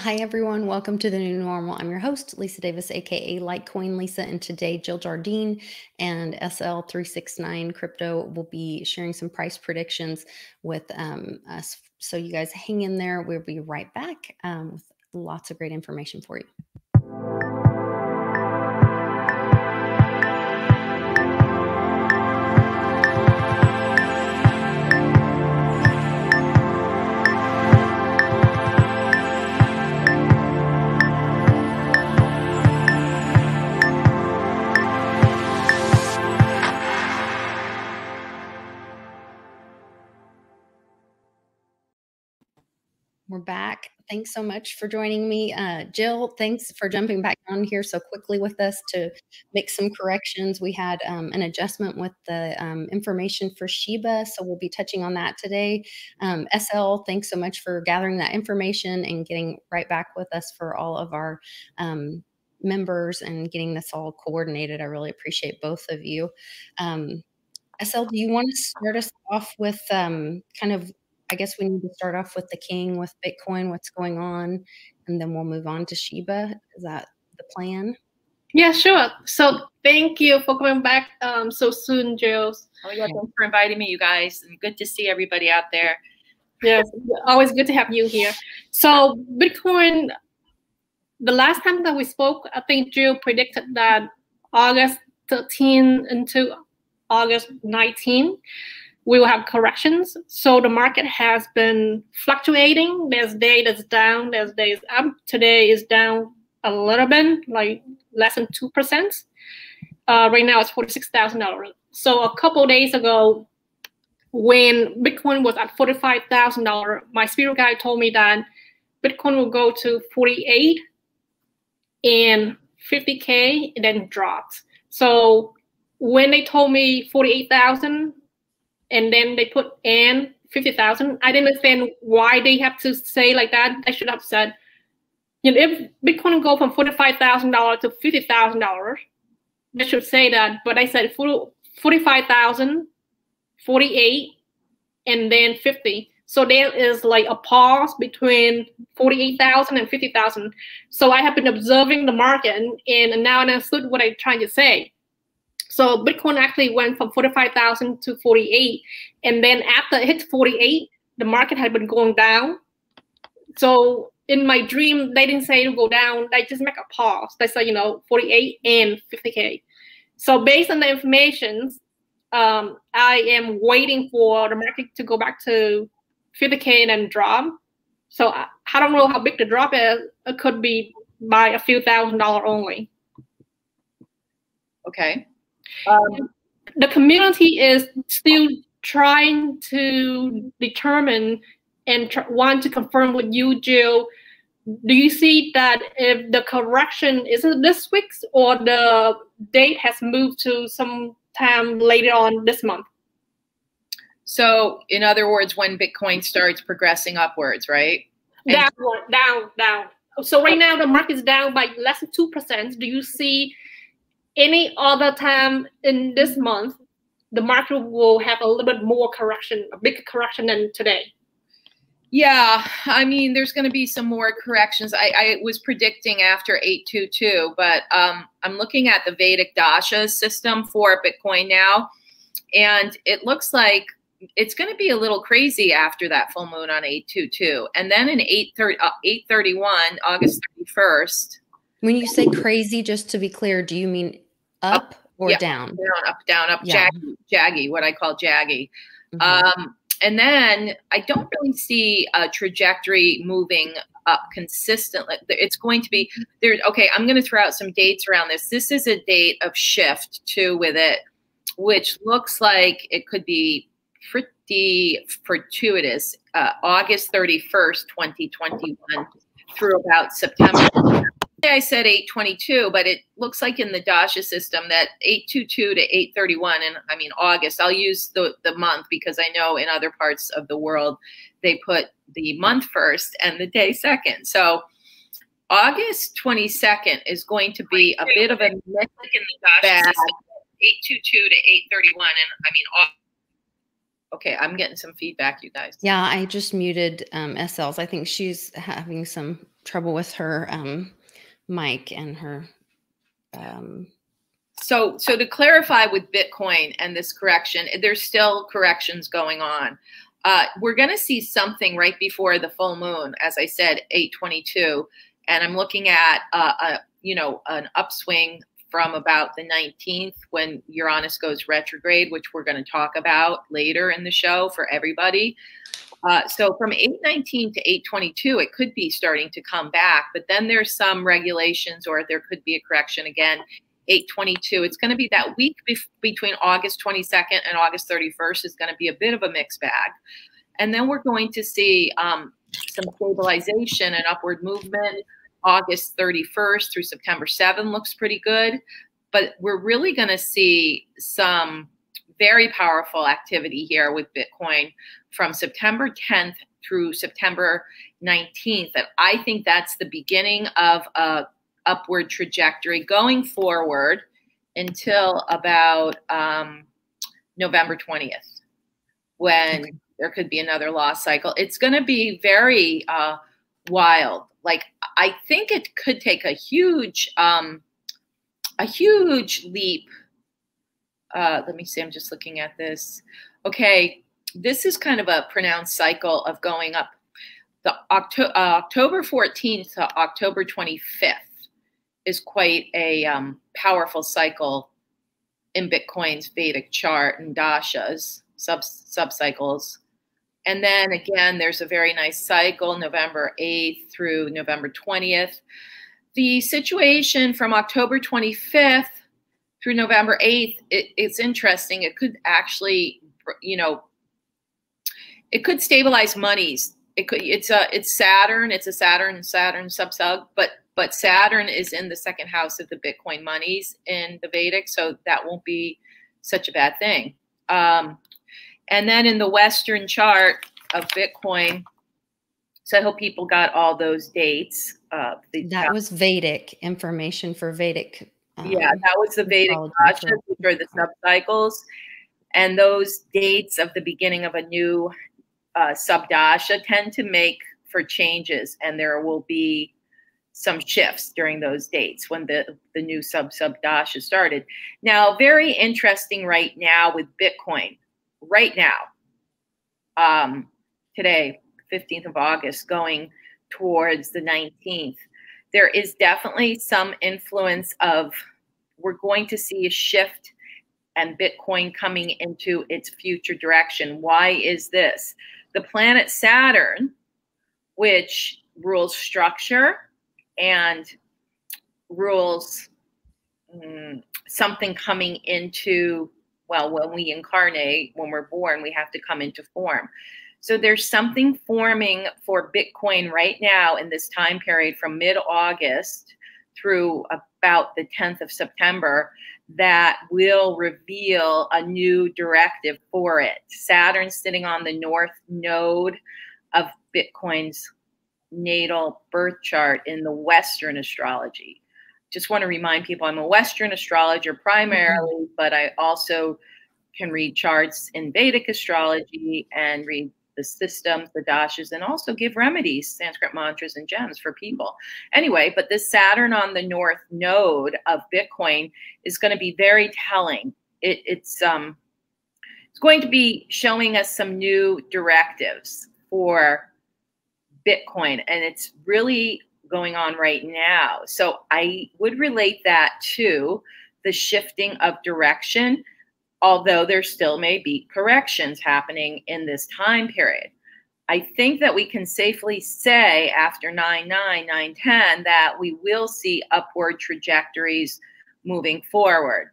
Hi, everyone. Welcome to the new normal. I'm your host, Lisa Davis, aka Litecoin Lisa, and today Jill Jardine and SL369 Crypto will be sharing some price predictions with us. So you guys hang in there. We'll be right back with lots of great information for you. We're back. Thanks so much for joining me. Jill, thanks for jumping back on here so quickly with us to make some corrections. We had an adjustment with the information for SHIBA, so we'll be touching on that today. SL, thanks so much for gathering that information and getting right back with us for all of our members and getting this all coordinated. I really appreciate both of you. SL, do you want to start us off with kind of, I guess we need to start off with the king, with Bitcoin, what's going on, and then we'll move on to SHIBA. Is that the plan? Yeah, sure. So thank you for coming back so soon, Jill. Oh, yeah, thanks for inviting me, you guys. And good to see everybody out there. Yes, always good to have you here. So Bitcoin, the last time that we spoke, I think Jill predicted that August 13 into August 19, we will have corrections. So the market has been fluctuating. There's days that's down, there's days up. Today is down a little bit, like less than 2%. Right now it's $46,000. So a couple of days ago, when Bitcoin was at $45,000, my spirit guide told me that Bitcoin will go to 48 and 50K and then dropped. So when they told me 48,000, and then they put in 50,000. I didn't understand why they have to say like that. They should have said, you know, if Bitcoin go from $45,000 to $50,000, they should say that. But I said 45,000, 48, and then 50. So there is like a pause between 48,000 and 50,000. So I have been observing the market, and now I understood what I'm trying to say. So Bitcoin actually went from 45,000 to 48. And then after it hit 48, the market had been going down. So in my dream, they didn't say to go down. They just make a pause. They say, you know, 48 and 50K. So based on the information, I am waiting for the market to go back to 50K and then drop. So I don't know how big the drop is. It could be by a few $1,000s only. Okay. The community is still trying to determine and want to confirm with you, Jill. Do you see that if the correction isn't this week or the date has moved to some time later on this month? So in other words, when Bitcoin starts progressing upwards, right? Down. So right now the market is down by less than 2%. Do you see any other time in this month, the market will have a little bit more correction, a bigger correction than today? Yeah, I mean, there's going to be some more corrections. I was predicting after 822, but I'm looking at the Vedic Dasha system for Bitcoin now, and it looks like it's going to be a little crazy after that full moon on 822. And then in 831, August 31st. When you say crazy, just to be clear, do you mean up or down? Down, up, yeah. Jaggy, what I call jaggy. Mm-hmm. And then I don't really see a trajectory moving up consistently. It's going to be there. Okay, I'm going to throw out some dates around this. This is a date of shift too with it, which looks like it could be pretty fortuitous. August 31st, 2021 through about September. I said 822, but it looks like in the Dasha system that 822 to 831, and I mean August, I'll use the month because I know in other parts of the world they put the month first and the day second. So August 22nd is going to be a bit of a mix in the Dasha system, 822 to 831, and I mean Okay, I'm getting some feedback, you guys. Yeah, I just muted SL's. I think she's having some trouble with her mic and her. So to clarify with Bitcoin and this correction, there's still corrections going on. We're going to see something right before the full moon, as I said, 8/22, and I'm looking at an upswing from about the 19th when Uranus goes retrograde, which we're going to talk about later in the show for everybody. So from 8/19 to 8/22, it could be starting to come back, but then there's some regulations, or there could be a correction again. 8/22. It's going to be that week between August 22nd and August 31st is going to be a bit of a mixed bag. And then we're going to see some stabilization and upward movement. August 31st through September 7th looks pretty good. But we're really going to see some very powerful activity here with Bitcoin from September 10th through September 19th. And I think that's the beginning of a upward trajectory going forward until about November 20th, when there could be another loss cycle. It's going to be very wild. Like, I think it could take a huge leap. Let me see. I'm just looking at this. Okay, this is kind of a pronounced cycle of going up. The October 14th to October 25th is quite a powerful cycle in Bitcoin's Vedic chart and dashas, sub-cycles. And then again, there's a very nice cycle, November 8th through November 20th. The situation from October 25th through November 8th, it's interesting. It could actually, it could stabilize monies. It's Saturn. It's a Saturn sub-sug, but Saturn is in the second house of the Bitcoin monies in the Vedic, so that won't be such a bad thing. And then in the Western chart of Bitcoin, so I hope people got all those dates. That was Vedic information for Vedic. Yeah, that was the Vedic dashas, which are the sub-cycles. And those dates of the beginning of a new sub-dasha tend to make for changes, and there will be some shifts during those dates when the new sub-dasha started. Now, very interesting right now with Bitcoin. Right now, today, 15th of August, going towards the 19th, there is definitely some influence of, we're going to see a shift and Bitcoin coming into its future direction. Why is this? The planet Saturn, which rules structure and rules something coming into, well, when we incarnate, when we're born, we have to come into form. So there's something forming for Bitcoin right now in this time period from mid-August through about the 10th of September that will reveal a new directive for it. Saturn sitting on the north node of Bitcoin's natal birth chart in the Western astrology. Just want to remind people I'm a Western astrologer primarily, but I also can read charts in Vedic astrology and read the systems, the dashas, and also give remedies, Sanskrit mantras and gems for people. Anyway, but this Saturn on the north node of Bitcoin is going to be very telling. It's going to be showing us some new directives for Bitcoin, and it's really going on right now. So I would relate that to the shifting of direction, although there still may be corrections happening in this time period. I think that we can safely say after 9/9, 9/10 that we will see upward trajectories moving forward.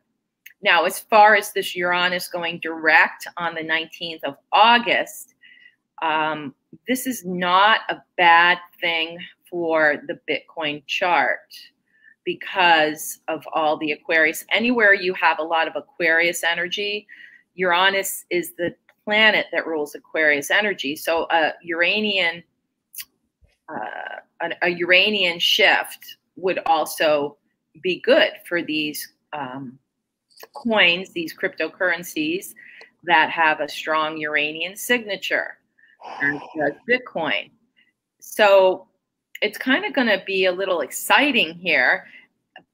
Now, as far as this Uranus going direct on the 19th of August, this is not a bad thing for the Bitcoin chart because of all the Aquarius. Anywhere you have a lot of Aquarius energy, Uranus is the planet that rules Aquarius energy. So a Uranian shift would also be good for these coins, these cryptocurrencies that have a strong Uranian signature, as does Bitcoin. So it's kind of going to be a little exciting here.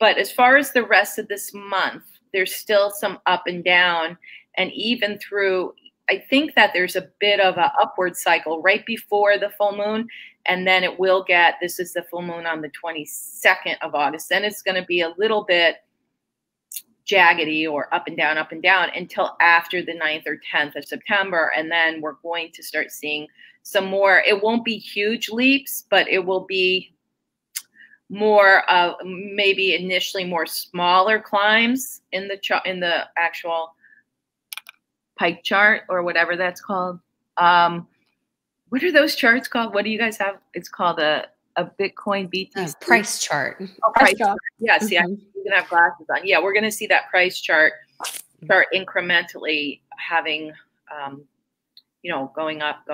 But as far as the rest of this month, there's still some up and down. And even through, I think that there's a bit of an upward cycle right before the full moon. And then it will get, this is the full moon on the 22nd of August. Then it's going to be a little bit jaggedy or up and down until after the 9th or 10th of September. And then we're going to start seeing some more. It won't be huge leaps, but it will be more maybe initially more smaller climbs in the actual pike chart or whatever that's called. What are those charts called? What do you guys have? It's called a Bitcoin BTC price chart. Oh, price chart. Yeah, see, you can have glasses on. Yeah, we're going to see that price chart start incrementally having, you know, going up,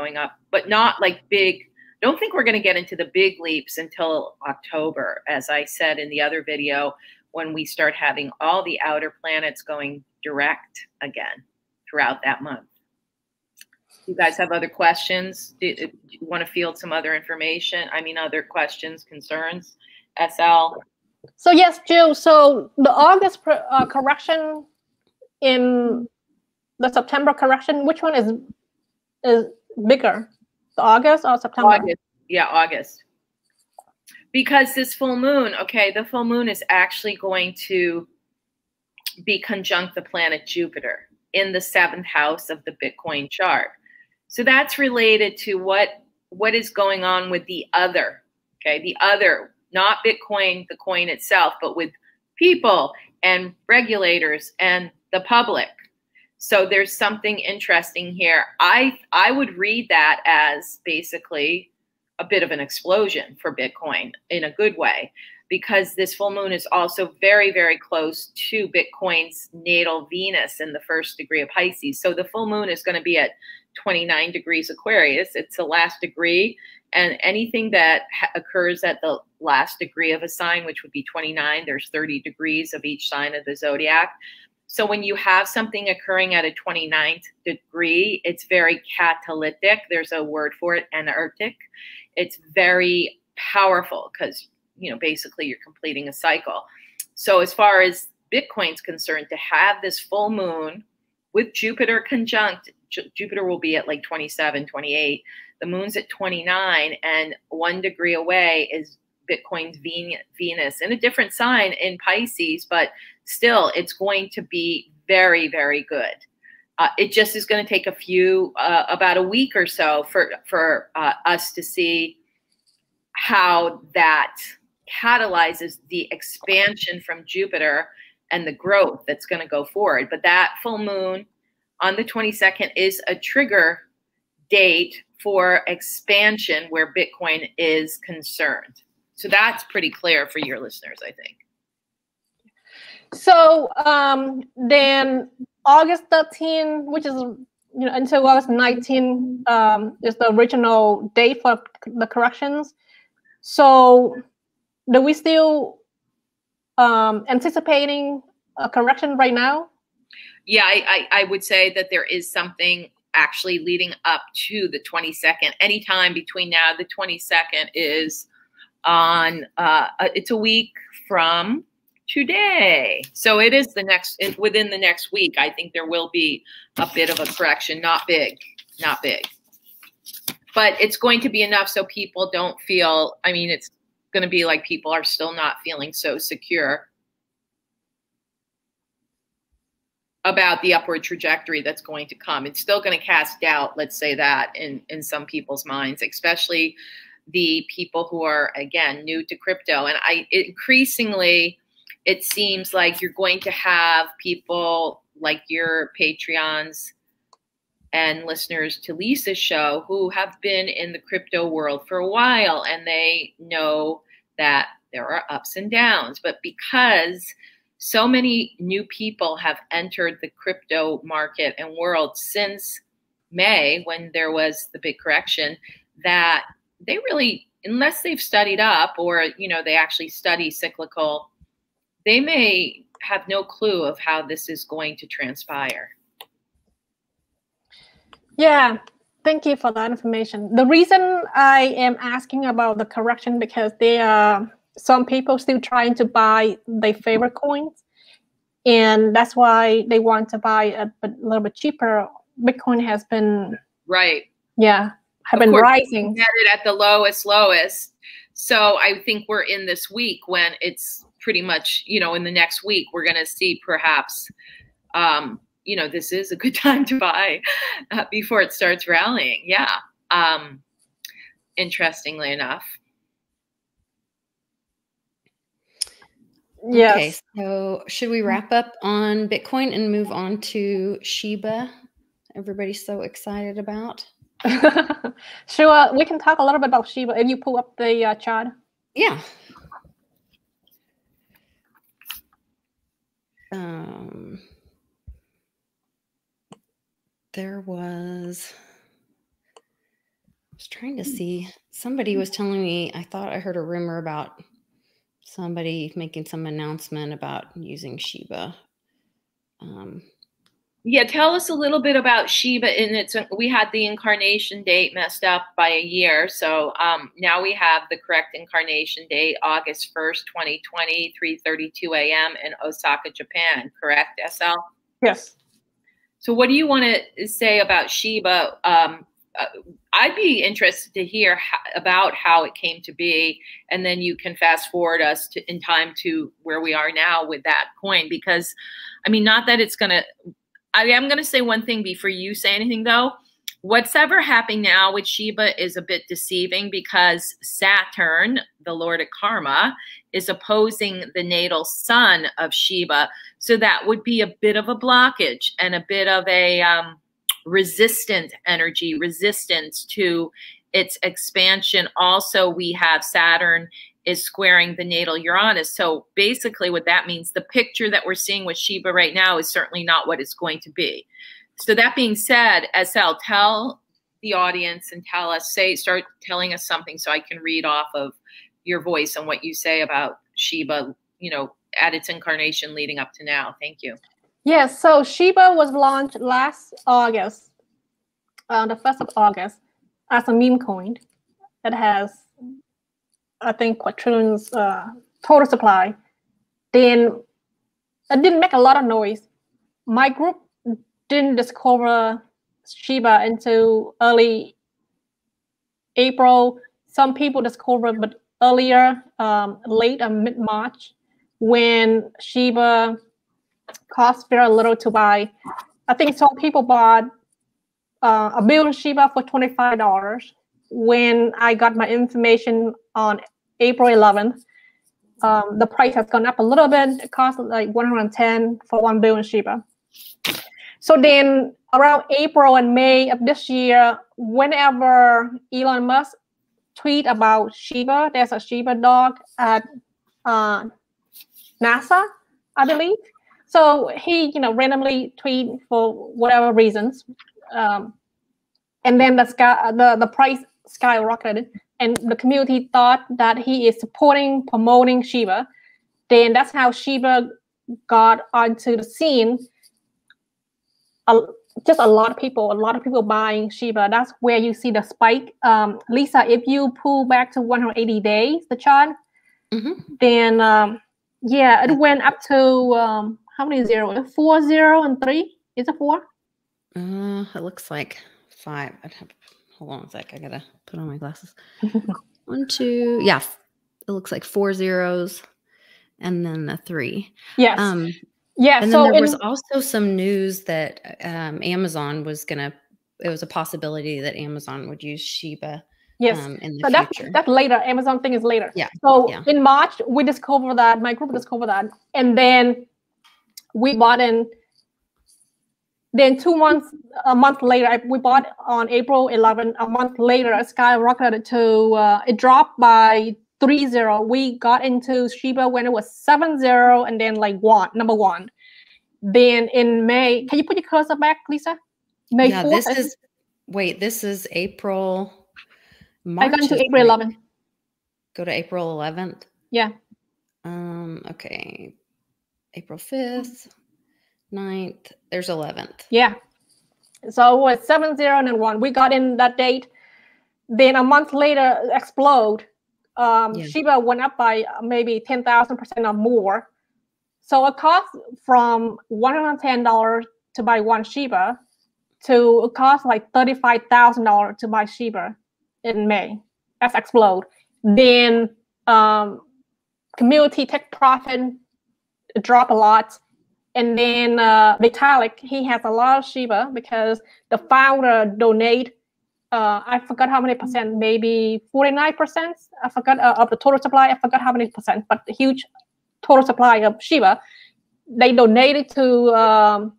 but not like big. Don't think we're going to get into the big leaps until October, as I said in the other video, when we start having all the outer planets going direct again throughout that month. You guys have other questions? Do you want to field some other information? I mean, other questions, concerns? SL? So yes, Jill, so the August correction in the September correction, which one is bigger? The August or September? August. Yeah, August. Because this full moon, okay, the full moon is actually going to be conjunct the planet Jupiter in the 7th house of the Bitcoin chart. So that's related to what is going on with the other, okay? The other, not Bitcoin, the coin itself, but with people and regulators and the public. So there's something interesting here. I would read that as basically a bit of an explosion for Bitcoin in a good way, because this full moon is also very, very close to Bitcoin's natal Venus in the 1st degree of Pisces. So the full moon is going to be at 29 degrees Aquarius. It's the last degree, and anything that occurs at the last degree of a sign, which would be 29, there's 30 degrees of each sign of the zodiac. So when you have something occurring at a 29th degree, it's very catalytic. There's a word for it, anarchic. It's very powerful because, you know, basically you're completing a cycle. So as far as Bitcoin's concerned, to have this full moon with Jupiter conjunct, Jupiter will be at like 27, 28. The moon's at 29, and 1 degree away is Bitcoin's Venus in a different sign in Pisces, but still it's going to be very, very good. It just is going to take about a week or so for us to see how that catalyzes the expansion from Jupiter and the growth that's going to go forward. But that full moon on the 22nd is a trigger date for expansion where Bitcoin is concerned. So that's pretty clear for your listeners, I think. So then August 13, which is, you know, until August 19 is the original date for the corrections. So do we still anticipating a correction right now? Yeah, I would say that there is something actually leading up to the 22nd. Anytime between now and the 22nd is on, it's a week from today. So it is within the next week. I think there will be a bit of a correction, not big. But it's going to be enough so people don't feel, I mean, it's going to be like people are still not feeling so secure about the upward trajectory that's going to come. It's still going to cast doubt, let's say that, in some people's minds, especially the people who are, again, new to crypto. And increasingly, it seems like you're going to have people like your Patreons and listeners to Lisa's show who have been in the crypto world for a while, and they know that there are ups and downs. But because so many new people have entered the crypto market and world since May, when there was the big correction, that they really, unless they've studied up or, you know, they actually study cyclical, they may have no clue of how this is going to transpire. Yeah, thank you for that information. The reason I am asking about the correction because there are some people still trying to buy their favorite coins, and that's why they want to buy a little bit cheaper. Bitcoin has been have been rising. Get it at the lowest. So I think we're in this week when it's pretty much, you know, in the next week we're going to see perhaps, you know, this is a good time to buy before it starts rallying. Yeah. Interestingly enough. Yes. Okay, so should we wrap up on Bitcoin and move on to SHIBA? Everybody's so excited about. Sure, we can talk a little bit about SHIBA if you pull up the chart. Yeah. There was, I was trying to see, somebody was telling me, I thought I heard a rumor about somebody making some announcement about using SHIBA. Yeah, tell us a little bit about SHIBA. And we had the incarnation date messed up by a year. So now we have the correct incarnation date, August 1st, 2020, 3:32 a.m. in Osaka, Japan. Correct, SL? Yes. So what do you want to say about SHIBA? I'd be interested to hear about how it came to be, and then you can fast forward us in time to where we are now with that coin. Because, I mean, not that it's going to, I am going to say one thing before you say anything, though. What's ever happening now with SHIBA is a bit deceiving because Saturn, the Lord of Karma, is opposing the natal sun of SHIBA. So that would be a bit of a blockage and a bit of a resistant energy, resistance to its expansion. Also, we have Saturn is squaring the natal Uranus. So basically what that means, the picture that we're seeing with SHIBA right now is certainly not what it's going to be. So that being said, SL, tell the audience and start telling us something so I can read off of your voice and what you say about SHIBA, you know, at its incarnation leading up to now. Thank you. Yes, so SHIBA was launched last August, the 1st of August, as a meme coin. It has, I think, quadrillions total supply. Then it didn't make a lot of noise. My group didn't discover SHIBA until early April. Some people discovered, but earlier, late and mid-March, when SHIBA cost very little to buy. I think some people bought a billion SHIBA for $25. When I got my information on April 11th, the price has gone up a little bit. It cost like 110 for 1 billion SHIBA. So then around April and May of this year, whenever Elon Musk tweet about SHIBA, there's a SHIBA dog at NASA, I believe. So he, randomly tweet for whatever reasons, and then the price skyrocketed, and the community thought that he is promoting SHIBA. Then that's how SHIBA got onto the scene. Just a lot of people buying SHIBA. That's where you see the spike. Lisa, if you pull back to 180 days, the chart, then yeah, it went up to how many zeros? 4, 0, and 3. Is it 4? It looks like 5. Hold on a sec. I gotta put on my glasses. 1, 2. Yeah, it looks like 4 zeros, and then a 3. Yes. Yeah. And so then there was also some news that Amazon was gonna. It was a possibility that Amazon would use SHIBA. Yes. In the future. That's later. Amazon thing is later. Yeah. So in March, we discovered that. My group discovered that, and then we bought in. Then a month later, we bought on April 11. A month later, it skyrocketed to, it dropped by 3 0. We got into SHIBA when it was 7 0, and then like number 1. Then in May, can you put your cursor back, Lisa? May 4th. This is April. March I got into April 11th. Go to April 11th. Yeah. Okay. April 5th, 9th. There's 11th. Yeah. So it was 70 and 1. We got in that date. Then a month later, explode. SHIBA went up by maybe 10,000% or more. So it cost from $110 to buy one SHIBA to it cost like $35,000 to buy SHIBA in May. That's explode. Then community take profit drop a lot. And then Vitalik, he has a lot of SHIBA because the founder donate, I forgot how many percent, maybe 49%. I forgot of the total supply. I forgot how many percent, but the huge total supply of SHIBA, they donated to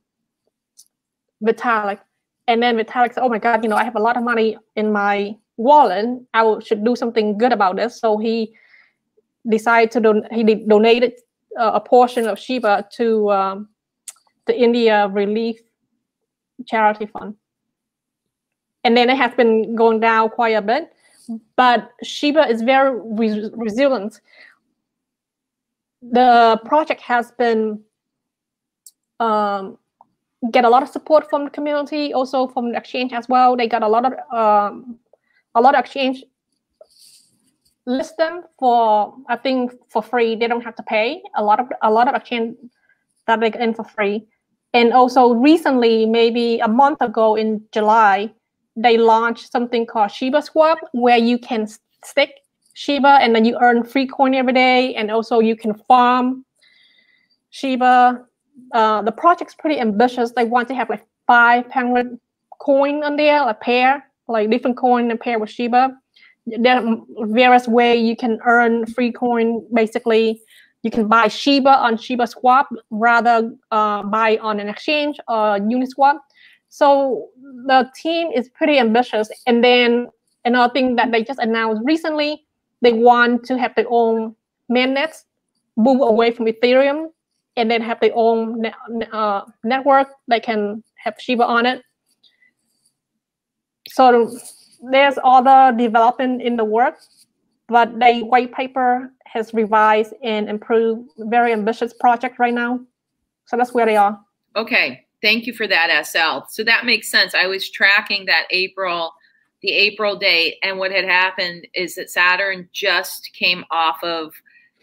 Vitalik. And then Vitalik said, oh my God, I have a lot of money in my wallet. Should do something good about this. So he decided to donated a portion of SHIBA to the India Relief Charity Fund. And then it has been going down quite a bit, but SHIBA is very resilient. The project has been get a lot of support from the community, also from the exchange as well. They got a lot of exchange list them for, I think, for free. They don't have to pay. A lot of exchange that they get in for free. And also recently, maybe a month ago in July, they launched something called SHIBA Swap, where you can stick SHIBA and then you earn free coin every day. And also you can farm SHIBA. The project's pretty ambitious. They want to have like 500 coin on there, a pair, like different coin and pair with SHIBA. There are various ways you can earn free coin. Basically, you can buy SHIBA on SHIBA Swap, rather buy on an exchange or Uniswap. So the team is pretty ambitious. And then another thing that they just announced recently, they want to have their own mainnets, move away from Ethereum, and then have their own network. They can have SHIBA on it. So there's other development in the works, but the white paper has revised and improved. Very ambitious project right now. So that's where they are. Okay, thank you for that, SL. So that makes sense. I was tracking that the April date, and what had happened is that Saturn just came off of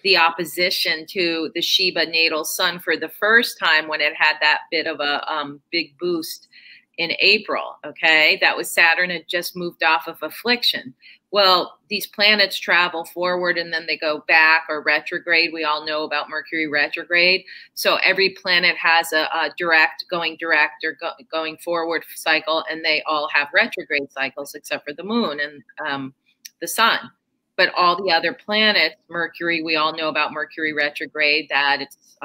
the opposition to the SHIBA natal sun for the first time when it had that bit of a big boost in April, okay? That was Saturn had just moved off of affliction. Well, these planets travel forward and then they go back or retrograde. We all know about Mercury retrograde. So every planet has a going direct or going forward cycle, and they all have retrograde cycles except for the moon and the sun. But all the other planets, Mercury, we all know about Mercury retrograde, that it's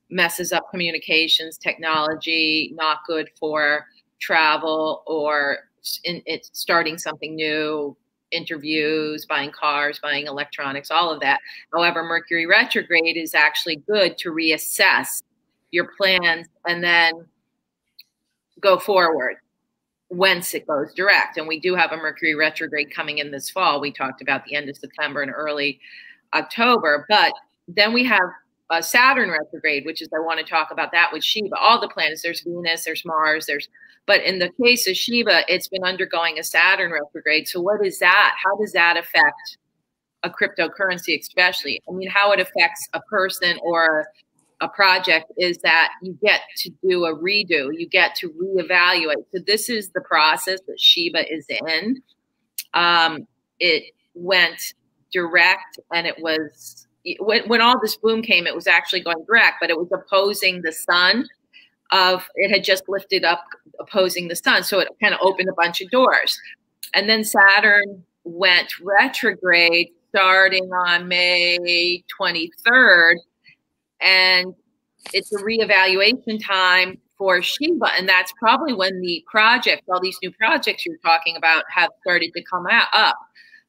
messes up communications, technology, not good for travel or it's starting something new, interviews, buying cars, buying electronics, all of that. However, Mercury retrograde is actually good to reassess your plans and then go forward once it goes direct. And we do have a Mercury retrograde coming in this fall. We talked about the end of September and early October, but then we have a Saturn retrograde, which is, I want to talk about that with SHIBA. All the planets, there's Venus, there's Mars, but in the case of SHIBA, it's been undergoing a Saturn retrograde. So what is that? How does that affect a cryptocurrency especially? I mean, how it affects a person or a project is that you get to do a redo, you get to reevaluate. So this is the process that SHIBA is in. It went direct, and it was, when all this boom came, it was actually going direct, but it was opposing the sun. It had just lifted up opposing the sun. So it kind of opened a bunch of doors. And then Saturn went retrograde starting on May 23rd. And it's a reevaluation time for SHIBA. And that's probably when the project, all these new projects you're talking about, have started to come up.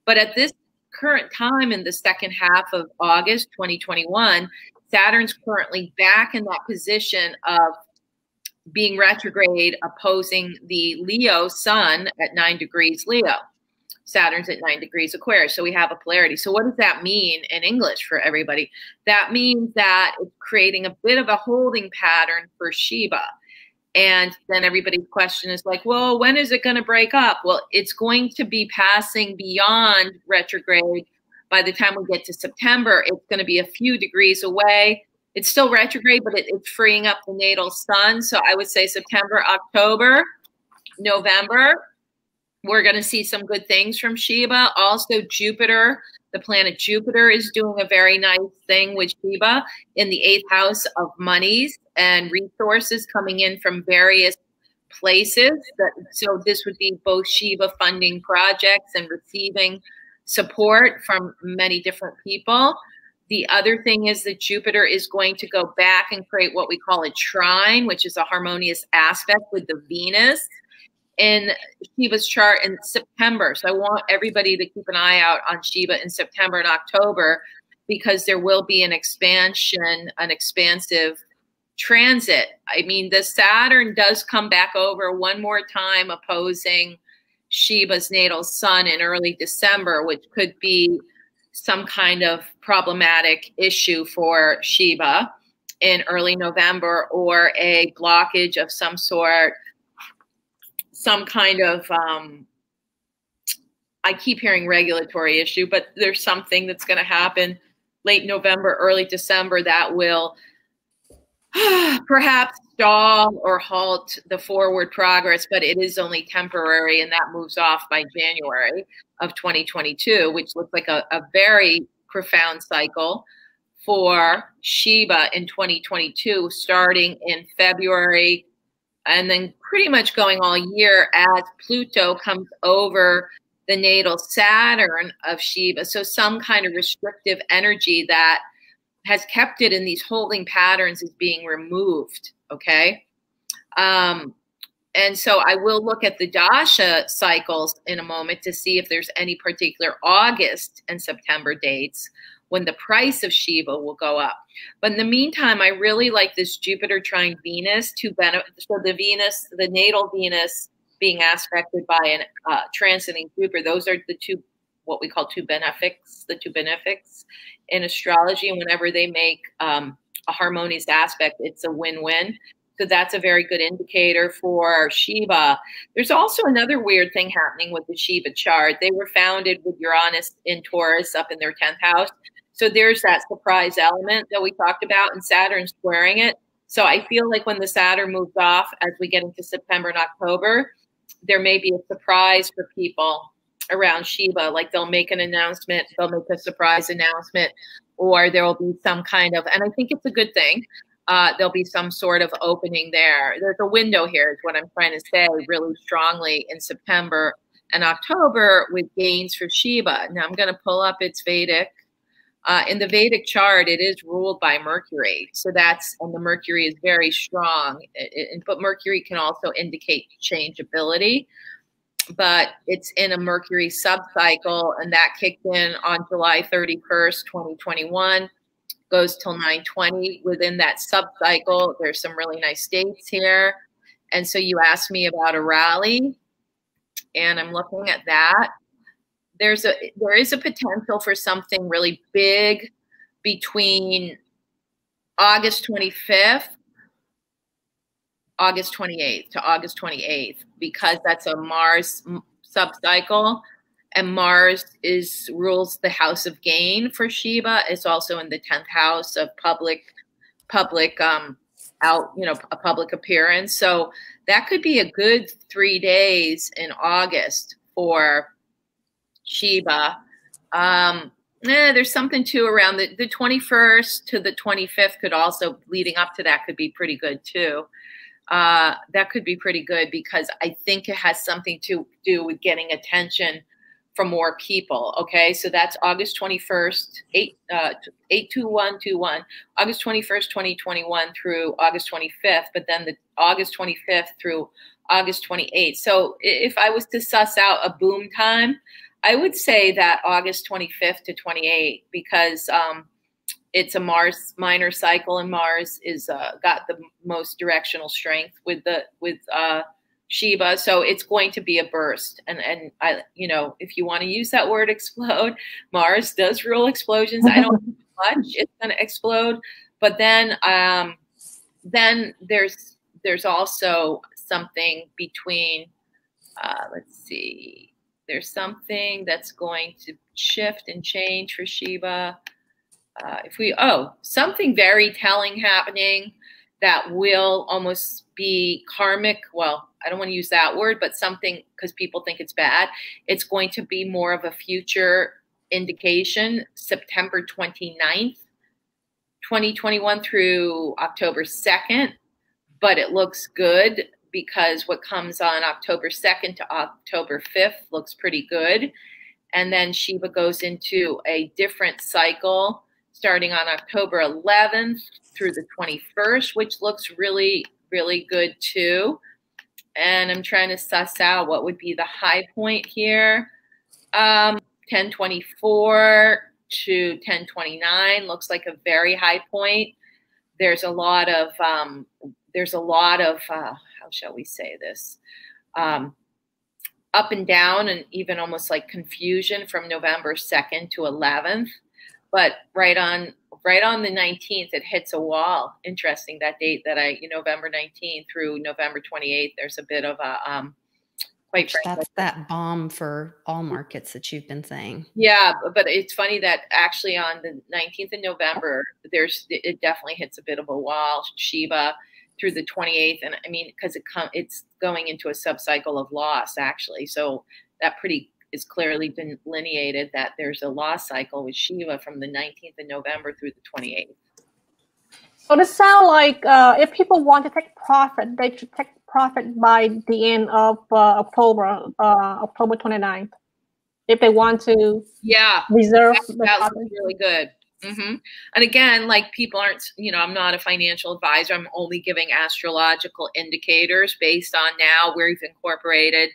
But at this current time in the second half of August 2021, Saturn's currently back in that position of being retrograde, opposing the Leo sun at 9 degrees Leo. Saturn's at 9 degrees Aquarius. So we have a polarity. So what does that mean in English for everybody? That means that it's creating a bit of a holding pattern for SHIBA. And then everybody's question is like, well, when is it going to break up? Well, it's going to be passing beyond retrograde. By the time we get to September, it's going to be a few degrees away. It's still retrograde, but it's freeing up the natal sun. So I would say September, October, November, we're going to see some good things from SHIBA. Also, Jupiter, the planet Jupiter, is doing a very nice thing with SHIBA in the 8th house of monies and resources coming in from various places. So this would be both SHIBA funding projects and receiving support from many different people. The other thing is that Jupiter is going to go back and create what we call a trine, which is a harmonious aspect with the Venus in SHIBA's chart in September. So I want everybody to keep an eye out on SHIBA in September and October, because there will be an expansion, an expansive transit. I mean, the Saturn does come back over one more time, opposing SHIBA's natal sun in early December, which could be some kind of problematic issue for SHIBA in early November, or a blockage of some sort, some kind of, I keep hearing regulatory issue, but there's something that's going to happen late November, early December that will perhaps stall or halt the forward progress, but it is only temporary, and that moves off by January of 2022, which looks like a very profound cycle for SHIBA in 2022, starting in February, and then pretty much going all year as Pluto comes over the natal Saturn of SHIBA. So some kind of restrictive energy that has kept it in these holding patterns is being removed, okay? And so I will look at the dasha cycles in a moment to see if there's any particular August and September dates when the price of SHIBA will go up. But in the meantime, I really like this Jupiter trine Venus to benefit. So the Venus, the natal Venus being aspected by an transiting Jupiter, those are the two, what we call two benefics, the two benefics in astrology. And whenever they make a harmonious aspect, it's a win-win. So that's a very good indicator for SHIBA. There's also another weird thing happening with the SHIBA chart. They were founded with Uranus in Taurus up in their 10th house. So there's that surprise element that we talked about, and Saturn squaring it. So I feel like when the Saturn moves off as we get into September and October, there may be a surprise for people around SHIBA. Like they'll make an announcement, they'll make a surprise announcement, or there will be some kind of, and I think it's a good thing, there'll be some sort of opening there. There's a window here is what I'm trying to say really strongly in September and October with gains for SHIBA. Now I'm going to pull up its Vedic. In the Vedic chart, it is ruled by Mercury. So that's, and the Mercury is very strong. But Mercury can also indicate changeability. But it's in a Mercury subcycle, and that kicked in on July 31st, 2021. Goes till 9/20. Within that subcycle, there's some really nice dates here. And so you asked me about a rally, and I'm looking at that. There is a potential for something really big between August 25th, August 28th to August 28th, because that's a Mars subcycle. And Mars rules the house of gain for SHIBA. It's also in the 10th house of a public appearance. So that could be a good 3 days in August for SHIBA. There's something too around the 21st to the 25th could also, leading up to that, could be pretty good too. That could be pretty good because I think it has something to do with getting attention from more people. Okay, so that's August 21st, 8/21/21, August 21st, 2021 through August 25th, but then the August 25th through August 28th. So if I was to suss out a boom time, I would say that August 25th to 28th, because it's a Mars minor cycle, and Mars is got the most directional strength with SHIBA, so it's going to be a burst. And I, if you want to use that word explode, Mars does rule explosions. I don't think much it's going to explode, but then there's there's also something between, let's see, there's something that's going to shift and change for SHIBA. Something very telling happening that will almost be karmic. Well, I don't want to use that word, but something, because people think it's bad. It's going to be more of a future indication, September 29th, 2021 through October 2nd. But it looks good because what comes on October 2nd to October 5th looks pretty good. And then SHIBA goes into a different cycle starting on October 11th through the 21st, which looks really, really good too. And I'm trying to suss out what would be the high point here. 1024 to 1029 looks like a very high point. There's a lot of, how shall we say this? Up and down, and even almost like confusion from November 2nd to 11th. But right on the 19th, it hits a wall. Interesting, that date that November 19th through November 28th, there's a bit of a, quite frankly. That's that bomb for all markets that you've been saying. Yeah, but it's funny that actually on the 19th of November, it definitely hits a bit of a wall, SHIBA, through the 28th. And I mean, because it's going into a subcycle of loss, actually. So that is clearly delineated that there's a loss cycle with SHIBA from the 19th of November through the 28th. So this sounds like if people want to take profit, they should take profit by the end of October 29th. If they want to reserve that looks really good. Mm-hmm. And again, like, people aren't, I'm not a financial advisor. I'm only giving astrological indicators based on now where we've incorporated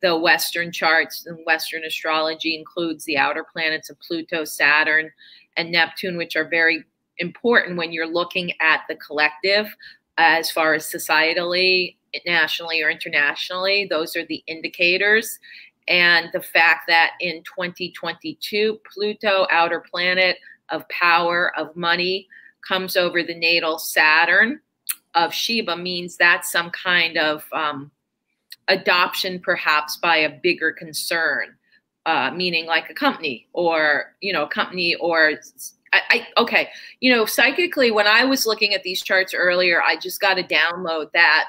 the Western charts, and Western astrology includes the outer planets of Pluto, Saturn, and Neptune, which are very important when you're looking at the collective as far as societally, nationally, or internationally. Those are the indicators. And the fact that in 2022, Pluto, outer planet of power, of money, comes over the natal Saturn of SHIBA means that's some kind of adoption, perhaps by a bigger concern, meaning like a company or, okay. Psychically, when I was looking at these charts earlier, I just got to download that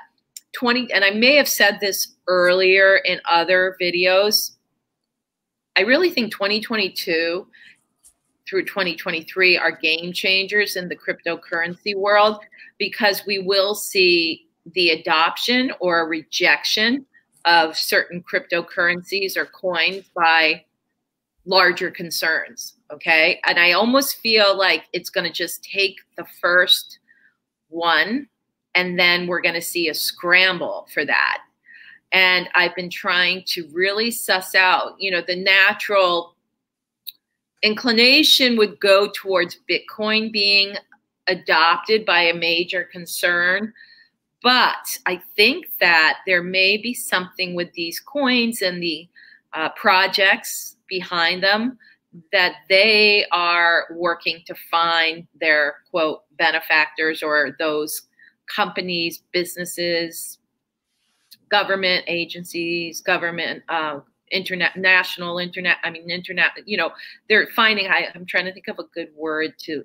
and I may have said this earlier in other videos. I really think 2022 through 2023 are game changers in the cryptocurrency world, because we will see the adoption or rejection of certain cryptocurrencies or coins by larger concerns, okay? And I almost feel like it's going to just take the first one, and then we're going to see a scramble for that. And I've been trying to really suss out, the natural inclination would go towards Bitcoin being adopted by a major concern. But I think that there may be something with these coins and the projects behind them, that they are working to find their, quote, benefactors, or those companies, businesses, government agencies, government, internet, they're finding, I'm trying to think of a good word to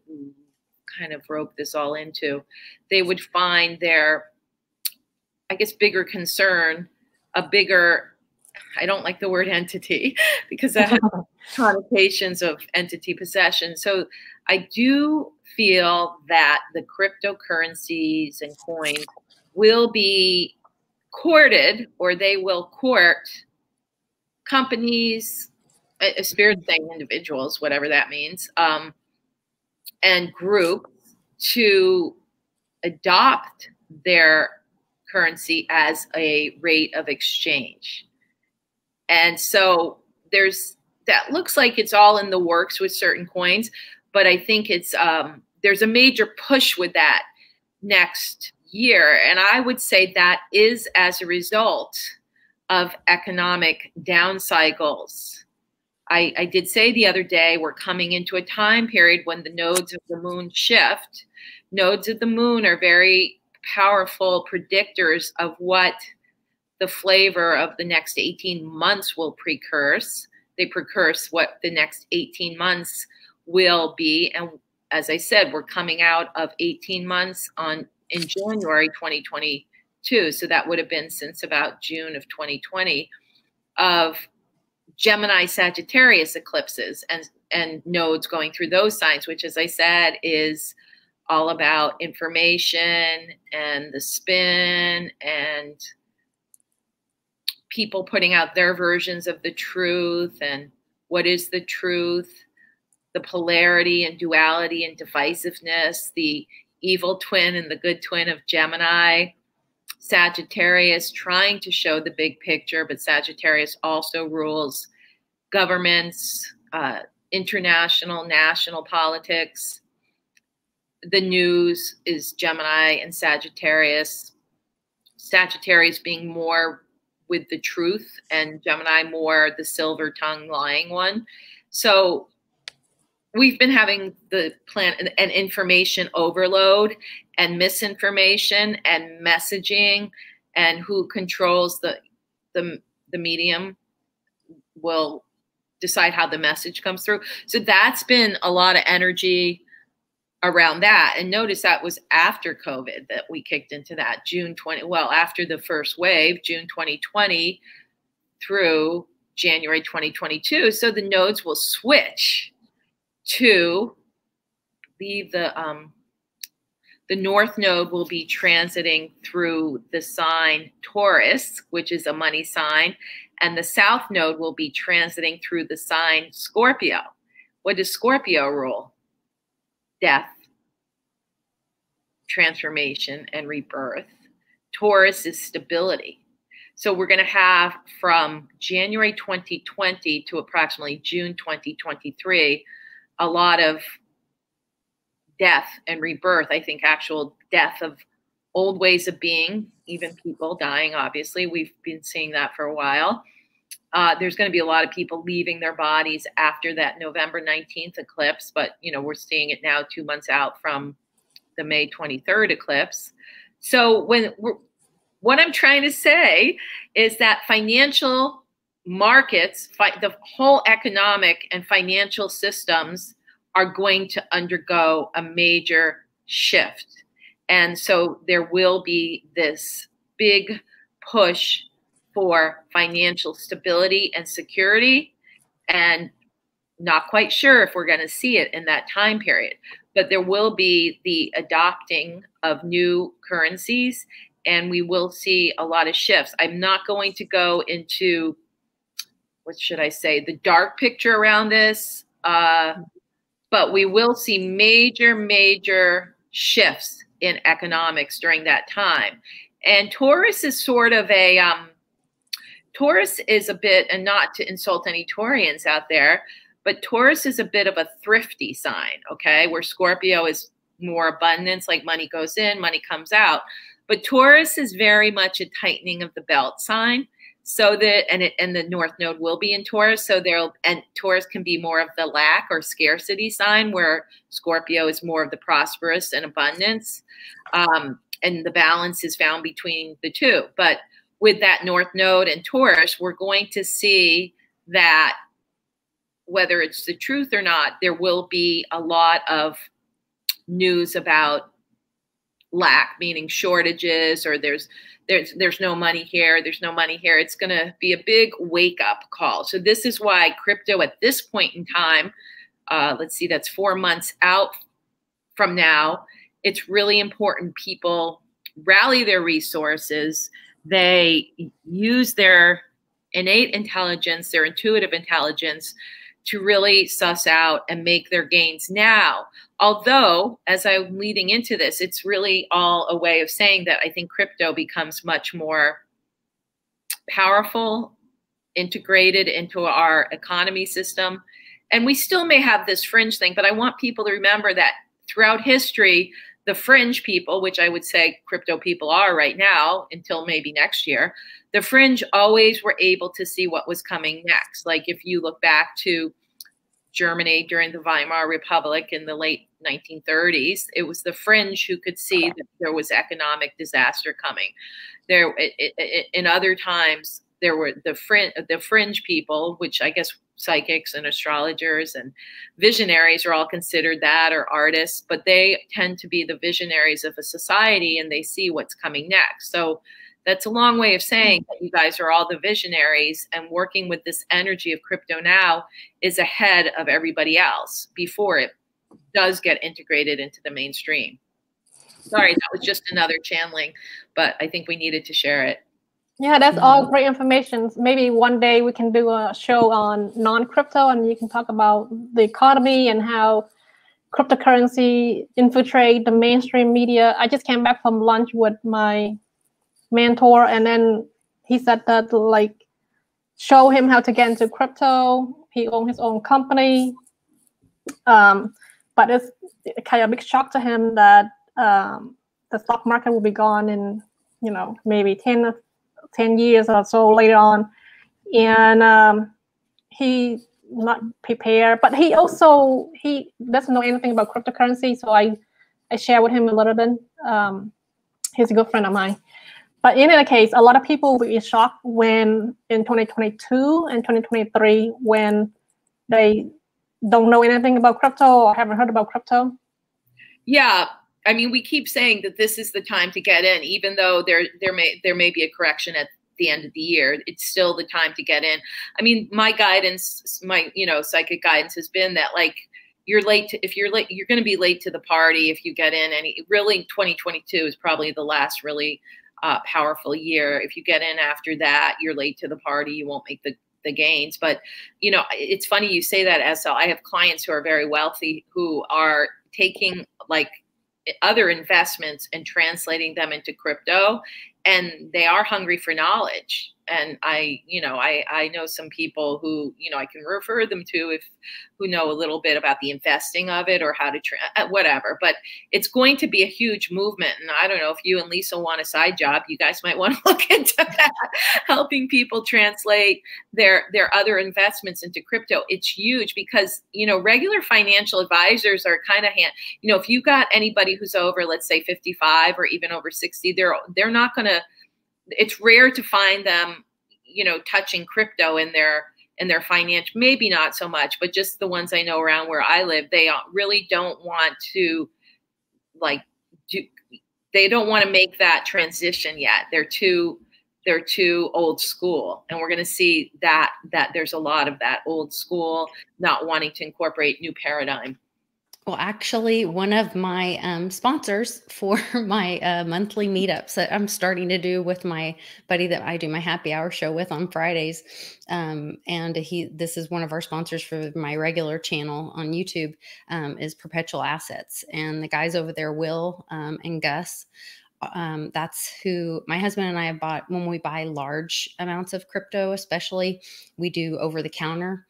kind of rope this all into. They would find their, I guess, bigger concern, a bigger, I don't like the word entity because that has connotations of entity possession. So I do feel that the cryptocurrencies and coins will be courted, or they will court companies, spirit saying individuals, whatever that means, and groups to adopt their currency as a rate of exchange. And so that looks like it's all in the works with certain coins, but I think it's there's a major push with that next year. And I would say that is as a result of economic down cycles. I did say the other day, we're coming into a time period when the nodes of the moon shift. Nodes of the moon are very powerful predictors of what the flavor of the next 18 months will precurse. They precurse what the next 18 months will be. And as I said, we're coming out of 18 months in January 2022. So that would have been since about June of 2020 of Gemini Sagittarius eclipses and nodes going through those signs, which, as I said, is all about information and the spin and people putting out their versions of the truth and what is the truth, the polarity and duality and divisiveness, the evil twin and the good twin of Gemini. Sagittarius trying to show the big picture, but Sagittarius also rules governments, international, national politics. The news is Gemini and Sagittarius. Sagittarius being more with the truth and Gemini more the silver tongue lying one. So we've been having the and information overload and misinformation and messaging, and who controls the medium will decide how the message comes through. So that's been a lot of energy around that. And notice that was after COVID that we kicked into that after the first wave, June 2020 through January 2022. So the nodes will switch to leave the north node will be transiting through the sign Taurus, which is a money sign, and the south node will be transiting through the sign Scorpio. What does Scorpio rule? Death, transformation, and rebirth. Taurus is stability. So we're going to have from January 2020 to approximately June 2023 a lot of death and rebirth. I think actual death of old ways of being, even people dying, obviously. We've been seeing that for a while. There's going to be a lot of people leaving their bodies after that November 19th eclipse, but we're seeing it now 2 months out from the May 23rd eclipse. So what I'm trying to say is that financial markets, the whole economic and financial systems are going to undergo a major shift. And so there will be this big push for financial stability and security, and not quite sure if we're going to see it in that time period. But there will be the adopting of new currencies, and we will see a lot of shifts. I'm not going to go into, what should I say, the dark picture around this, but we will see major shifts in economics during that time. And Taurus is sort of a, Taurus is a bit, and not to insult any Taurians out there, but Taurus is a bit of a thrifty sign, okay? Where Scorpio is more abundance, like money goes in, money comes out. But Taurus is very much a tightening of the belt sign. So that, and the North Node will be in Taurus. So and Taurus can be more of the lack or scarcity sign, where Scorpio is more of the prosperous and abundance. And the balance is found between the two. But with that North Node and Taurus, we're going to see that whether it's the truth or not, there will be a lot of news about lack, meaning shortages, or there's no money here, there's no money here. It's going to be a big wake-up call. So this is why crypto at this point in time, let's see, that's 4 months out from now, it's really important people rally their resources. They use their innate intelligence, their intuitive intelligence, to really suss out and make their gains now. Although, as I'm leading into this, it's really all a way of saying that I think crypto becomes much more powerful, integrated into our economy system. And we still may have this fringe thing, but I want people to remember that throughout history, the fringe people, which I would say crypto people are right now until maybe next year, the fringe always were able to see what was coming next. Like if you look back to Germany during the Weimar Republic in the late 1930s. It was the fringe who could see that there was economic disaster coming. In other times, there were the fringe people, which I guess psychics and astrologers and visionaries are all considered that, or artists, but they tend to be the visionaries of a society, and they see what's coming next. So that's a long way of saying that you guys are all the visionaries, and working with this energy of crypto now is ahead of everybody else before it does get integrated into the mainstream. Sorry, that was just another channeling, but I think we needed to share it. Yeah, that's all great information. Maybe one day we can do a show on non-crypto, and you can talk about the economy and how cryptocurrency infiltrate the mainstream media. I just came back from lunch with my mentor, and then he said that, like, show him how to get into crypto. He owns his own company, but it's kind of a big shock to him that the stock market will be gone in, you know, maybe 10 years or so later on, and he not prepared. But he doesn't know anything about cryptocurrency, so I share with him a little bit. He's a good friend of mine. But in any case, a lot of people will be shocked when in 2022 and 2023 when they don't know anything about crypto or haven't heard about crypto. Yeah. I mean, we keep saying that this is the time to get in, even though there may be a correction at the end of the year. It's still the time to get in. I mean, my guidance, my psychic guidance has been that, like, you're late. If you're late, you're going to be late to the party if you get in. Really, 2022 is probably the last really powerful year. If you get in after that, you're late to the party. You won't make the gains. But it's funny you say that, SL. I have clients who are very wealthy who are taking, like, other investments and translating them into crypto, and they are hungry for knowledge. And I know some people who, I can refer them to who know a little bit about the investing of it or how to whatever. But it's going to be a huge movement. And I don't know if you and Lisa want a side job, you guys might want to look into that, helping people translate their other investments into crypto. It's huge because, regular financial advisors are kind of if you got anybody who's over, let's say 55 or even over 60, they're not going to, it's rare to find them, touching crypto in their financial, maybe not so much, but just the ones I know around where I live, they really don't want to, they don't want to make that transition yet. They're too old school. And we're going to see that there's a lot of that old school, not wanting to incorporate new paradigm. Well, actually, one of my sponsors for my monthly meetups that I'm starting to do with my buddy that I do my happy hour show with on Fridays, and this is one of our sponsors for my regular channel on YouTube, is Perpetual Assets, and the guys over there, Will and Gus. That's who my husband and I have bought. When we buy large amounts of crypto, especially, we do over the counter.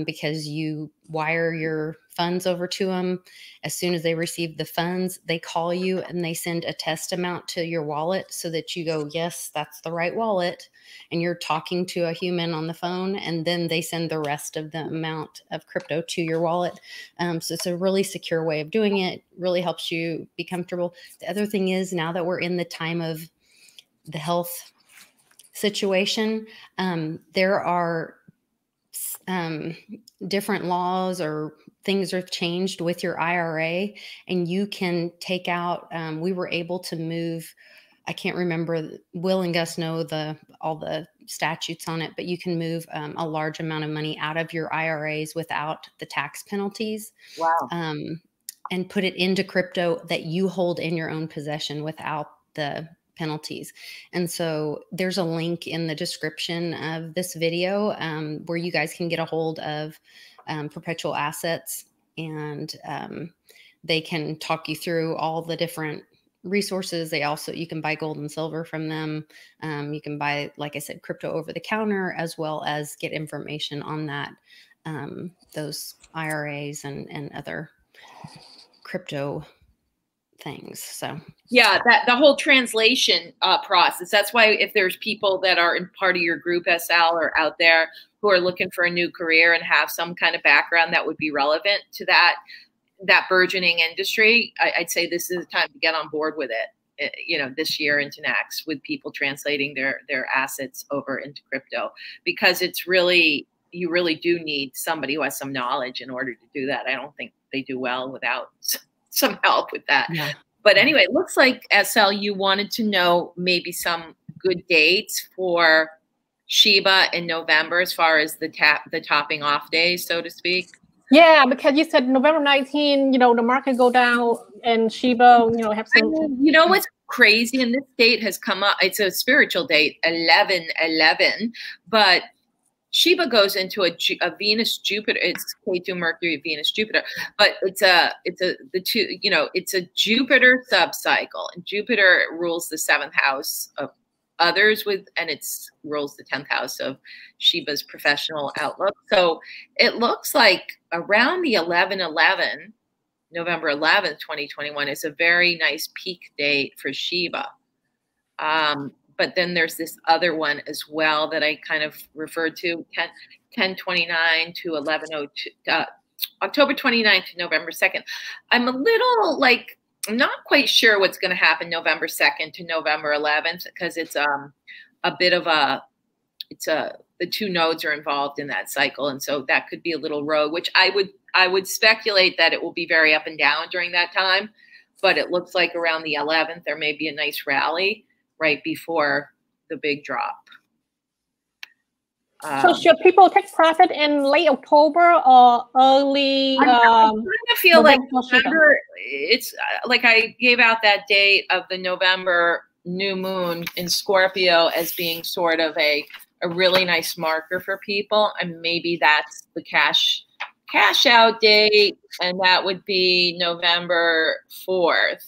Because you wire your funds over to them. As soon as they receive the funds, they call you and they send a test amount to your wallet so that you go, yes, that's the right wallet. And you're talking to a human on the phone, and then they send the rest of the amount of crypto to your wallet. So it's a really secure way of doing it, really helps you be comfortable. The other thing is, now that we're in the time of the health situation, there are different laws or things have changed with your IRA, and you can take out, we were able to move, I can't remember, Will and Gus know all the statutes on it, but you can move a large amount of money out of your IRAs without the tax penalties. Wow. And put it into crypto that you hold in your own possession without the penalties. And so there's a link in the description of this video where you guys can get a hold of Perpetual Assets, and they can talk you through all the different resources. You can buy gold and silver from them. You can buy, like I said, crypto over the counter, as well as get information on that, those IRAs and other crypto things. So yeah, that the whole translation process. That's why if there's people that are in part of your group SL or out there who are looking for a new career and have some kind of background that would be relevant to that burgeoning industry, I'd say this is the time to get on board with it. You know, this year into next, with people translating their assets over into crypto, because it's really, you really do need somebody who has some knowledge in order to do that. I don't think they do well without some help with that. Yeah. But anyway, it looks like SL, you wanted to know maybe some good dates for SHIBA in November as far as the topping off days, so to speak. Yeah, because you said November 19, you know, the market go down and SHIBA, you know, have some. I mean, you know what's crazy? And this date has come up. It's a spiritual date, 11/11, but SHIBA goes into a Venus Jupiter. It's K2 Mercury Venus Jupiter, but it's a Jupiter subcycle, and Jupiter rules the 7th house of others and it's rules the 10th house of SHIBA's professional outlook. So it looks like around the 11/11, November 11th, 2021 is a very nice peak date for SHIBA. But then there's this other one as well that I kind of referred to, 10/29 to 11/02, October 29th to November 2nd. I'm a little like, I'm not quite sure what's going to happen November 2nd to November 11th, because it's a bit of the two nodes are involved in that cycle. And so that could be a little rogue, which I would speculate that it will be very up and down during that time. But it looks like around the 11th, there may be a nice rally right before the big drop. So should people take profit in late October or early? I kind of feel like November, it's like I gave out that date of the November new moon in Scorpio as being sort of a really nice marker for people. And maybe that's the cash out date. And that would be November 4th.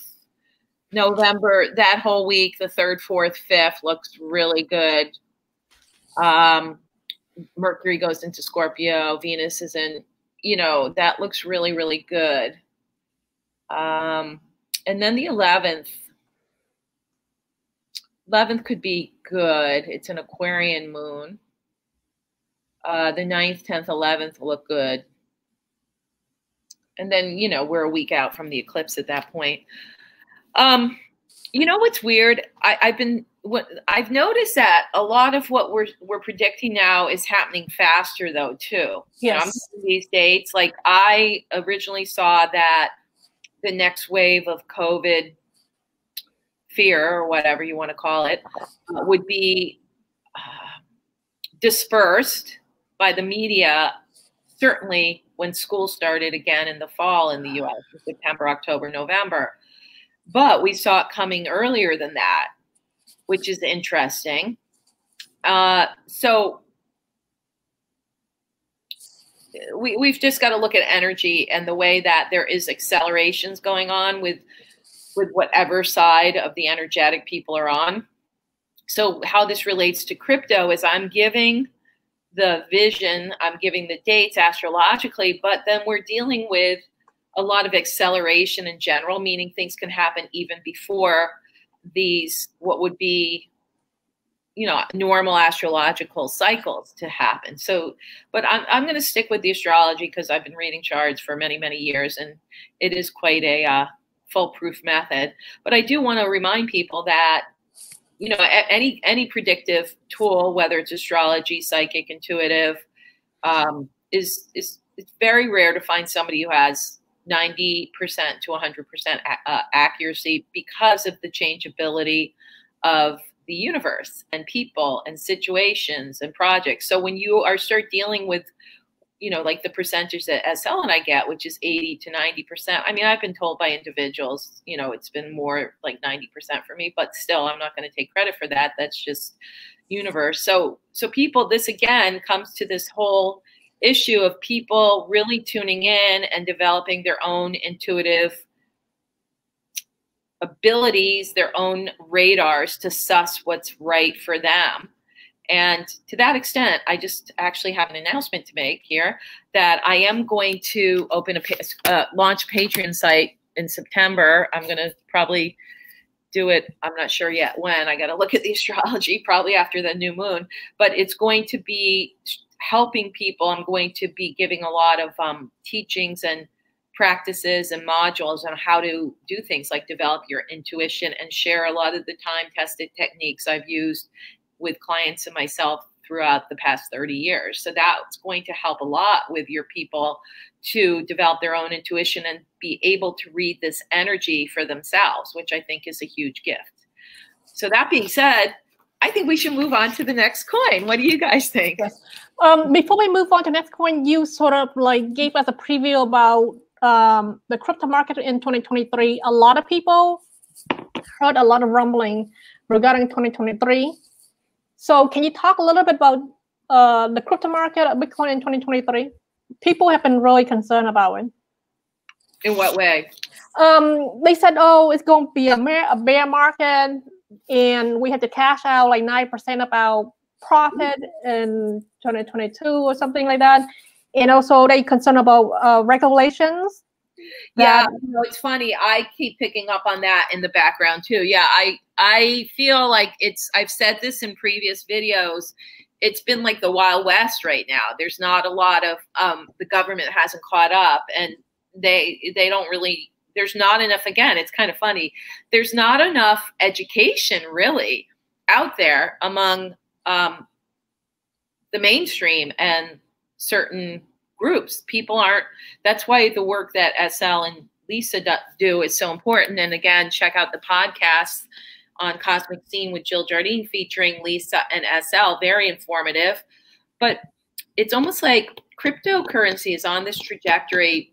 November, that whole week, the 3rd, 4th, 5th looks really good. Mercury goes into Scorpio, Venus is in, you know, that looks really, really good. And then the 11th could be good. It's an Aquarian moon. The 9th, 10th, 11th will look good. And then, you know, we're a week out from the eclipse at that point. You know what's weird? I've noticed that a lot of what we're predicting now is happening faster though too. Yes. These dates, like I originally saw that the next wave of COVID fear, or whatever you want to call it, would be dispersed by the media, certainly when school started again in the fall in the US, September, October, November. But we saw it coming earlier than that, which is interesting. So we've just got to look at energy and the way that there is accelerations going on with whatever side of the energetic people are on. So how this relates to crypto is I'm giving the vision, I'm giving the dates astrologically, but then we're dealing with a lot of acceleration in general, meaning things can happen even before these, what would be, you know, normal astrological cycles to happen. So, but I'm going to stick with the astrology because I've been reading charts for many, many years, and it is quite a foolproof method. But I do want to remind people that, you know, any predictive tool, whether it's astrology, psychic, intuitive, it's very rare to find somebody who has 90% to 100% accuracy because of the changeability of the universe and people and situations and projects. So when you start dealing with, you know, like the percentage that SL and I get, which is 80 to 90%. I mean, I've been told by individuals, you know, it's been more like 90% for me, but still, I'm not going to take credit for that. That's just universe. So people, this again comes to this whole issue of people really tuning in and developing their own intuitive abilities, their own radars to suss what's right for them. And to that extent, I just actually have an announcement to make here that I am going to open launch a Patreon site in September. I'm going to probably do it. I'm not sure yet when. I got to look at the astrology, probably after the new moon, but it's going to be helping people. I'm going to be giving a lot of teachings and practices and modules on how to do things like develop your intuition and share a lot of the time-tested techniques I've used with clients and myself throughout the past 30 years. So that's going to help a lot with your people to develop their own intuition and be able to read this energy for themselves, which I think is a huge gift. So that being said, I think we should move on to the next coin. What do you guys think? Yes. Before we move on to the next coin, you sort of like gave us a preview about the crypto market in 2023. A lot of people heard a lot of rumbling regarding 2023. So can you talk a little bit about the crypto market of Bitcoin in 2023? People have been really concerned about it. In what way? They said, oh, it's going to be a bear market, and we had to cash out like 9% of our profit in 2022 or something like that. And also they concerned about regulations. Yeah, you know, it's funny. I keep picking up on that in the background too. Yeah, I feel like I've said this in previous videos. It's been like the Wild West right now. There's not a lot of, the government hasn't caught up, and they don't really, there's not enough, again, it's kind of funny. There's not enough education really out there among the mainstream and certain groups. People aren't, that's why the work that SL and Lisa do is so important. And again, check out the podcast on Cosmic Scene with Jill Jardine featuring Lisa and SL, very informative. But it's almost like cryptocurrency is on this trajectory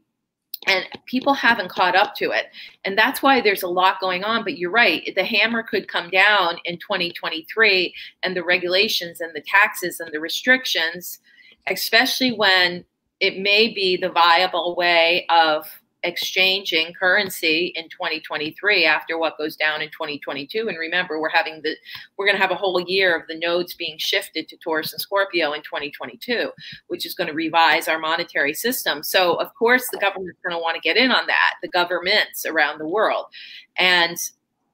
and people haven't caught up to it. And that's why there's a lot going on. But you're right, the hammer could come down in 2023, and the regulations and the taxes and the restrictions, especially when it may be the viable way of exchanging currency in 2023 after what goes down in 2022. And remember, we're going to have a whole year of the nodes being shifted to Taurus and Scorpio in 2022, which is going to revise our monetary system. So of course the government's going to want to get in on that, the governments around the world. And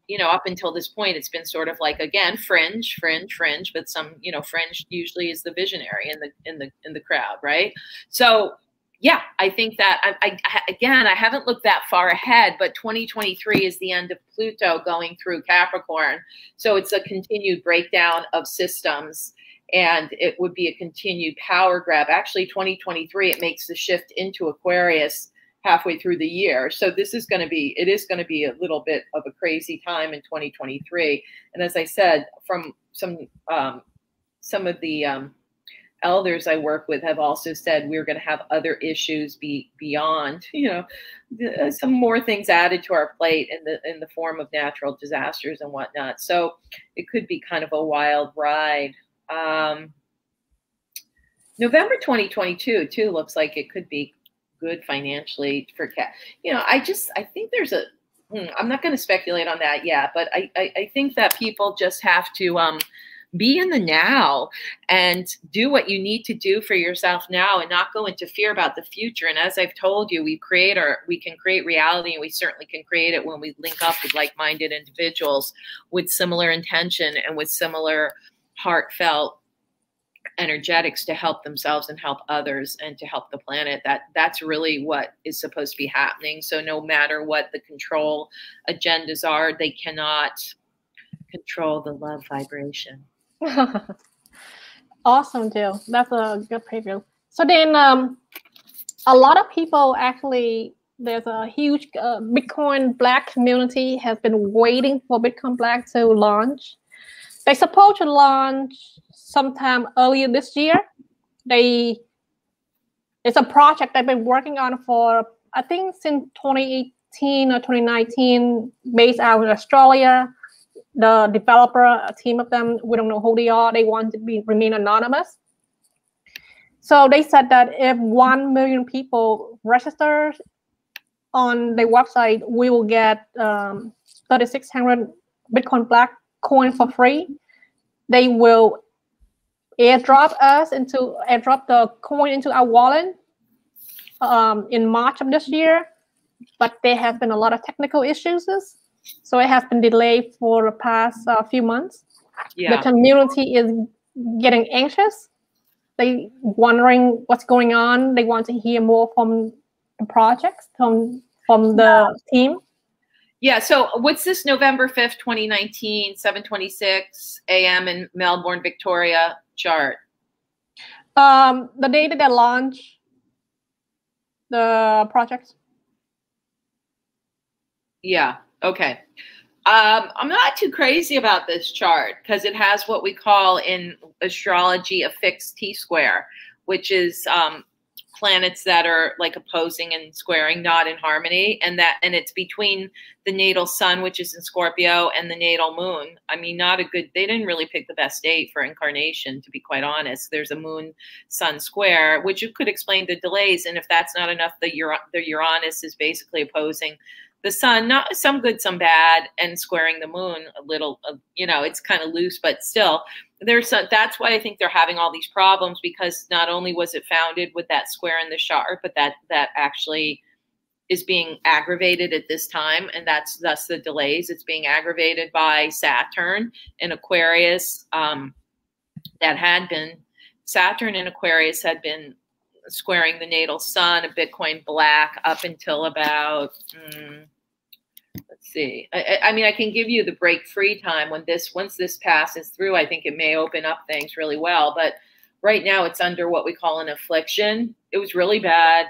you know, up until this point, it's been sort of like, again, fringe, but some, you know, fringe usually is the visionary in the crowd, right? So yeah, I think that again, I haven't looked that far ahead, but 2023 is the end of Pluto going through Capricorn. So it's a continued breakdown of systems, and it would be a continued power grab. Actually, 2023, it makes the shift into Aquarius halfway through the year. So this is going to be, it is going to be a little bit of a crazy time in 2023. And as I said, from some of the elders I work with have also said we're going to have other issues beyond, you know, some more things added to our plate in the form of natural disasters and whatnot. So it could be kind of a wild ride. November 2022 too looks like it could be good financially for you know, I think there's a, I'm not going to speculate on that yet, but I think that people just have to be in the now and do what you need to do for yourself now and not go into fear about the future. And as I've told you, we can create reality, and we certainly can create it when we link up with like-minded individuals with similar intention and with similar heartfelt energetics to help themselves and help others and to help the planet. That's really what is supposed to be happening. So no matter what the control agendas are, they cannot control the love vibration. Awesome, Jill. That's a good preview. So then a lot of people actually, there's a huge Bitcoin Black community has been waiting for Bitcoin Black to launch. They're supposed to launch sometime earlier this year. It's a project they've been working on for, I think, since 2018 or 2019, based out of Australia. The developer, a team of them, we don't know who they are. They want to remain anonymous. So they said that if 1 million people register on their website, we will get 3,600 Bitcoin Black coin for free. They will airdrop the coin into our wallet in March of this year. but there have been a lot of technical issues. So it has been delayed for the past few months. Yeah. The community is getting anxious. They wondering what's going on. They want to hear more from the projects, from the team. Yeah, so what's this November 5th, 2019, 7:26 a.m. in Melbourne, Victoria chart? The day that they launch the project. Yeah, okay. I'm not too crazy about this chart because it has what we call in astrology a fixed T-square, which is planets that are like opposing and squaring, not in harmony, and it's between the natal sun, which is in Scorpio, and the natal moon. I mean, not a good, they didn't really pick the best date for incarnation, to be quite honest. There's a moon sun square, which could explain the delays, and if that's not enough, the Uranus is basically opposing the sun, not some good, some bad, and squaring the moon a little, you know, it's kind of loose, but still that's why I think they're having all these problems, because not only was it founded with that square in the chart, but that actually is being aggravated at this time. And that's thus the delays. It's being aggravated by Saturn in Aquarius. Saturn in Aquarius had been squaring the natal sun of Bitcoin Black up until about, let's see. I mean, I can give you the break free time when once this passes through. I think it may open up things really well. But right now, it's under what we call an affliction. It was really bad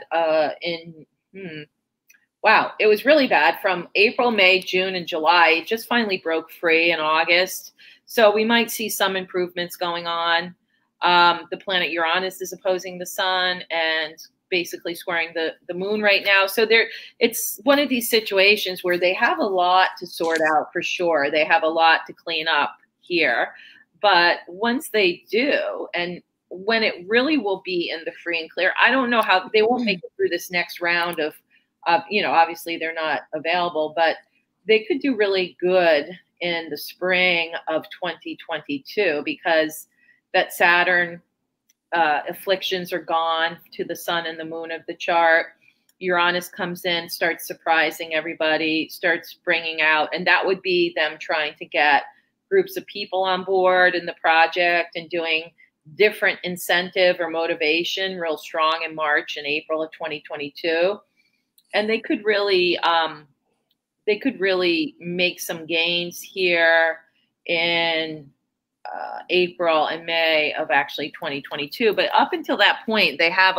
wow, it was really bad from April, May, June, and July. It just finally broke free in August. So we might see some improvements going on. The planet Uranus is opposing the sun and basically squaring the moon right now. So it's one of these situations where they have a lot to sort out for sure. They have a lot to clean up here. But once they do, and when it really will be in the free and clear, I don't know how they won't make it through this next round of you know, obviously they're not available, but they could do really good in the spring of 2022 because that Saturn afflictions are gone to the sun and the moon of the chart. Uranus comes in, starts surprising everybody, starts bringing out, and that would be them trying to get groups of people on board in the project and doing different incentive or motivation real strong in March and April of 2022. And they could really make some gains here in April and May of actually 2022. But up until that point, they have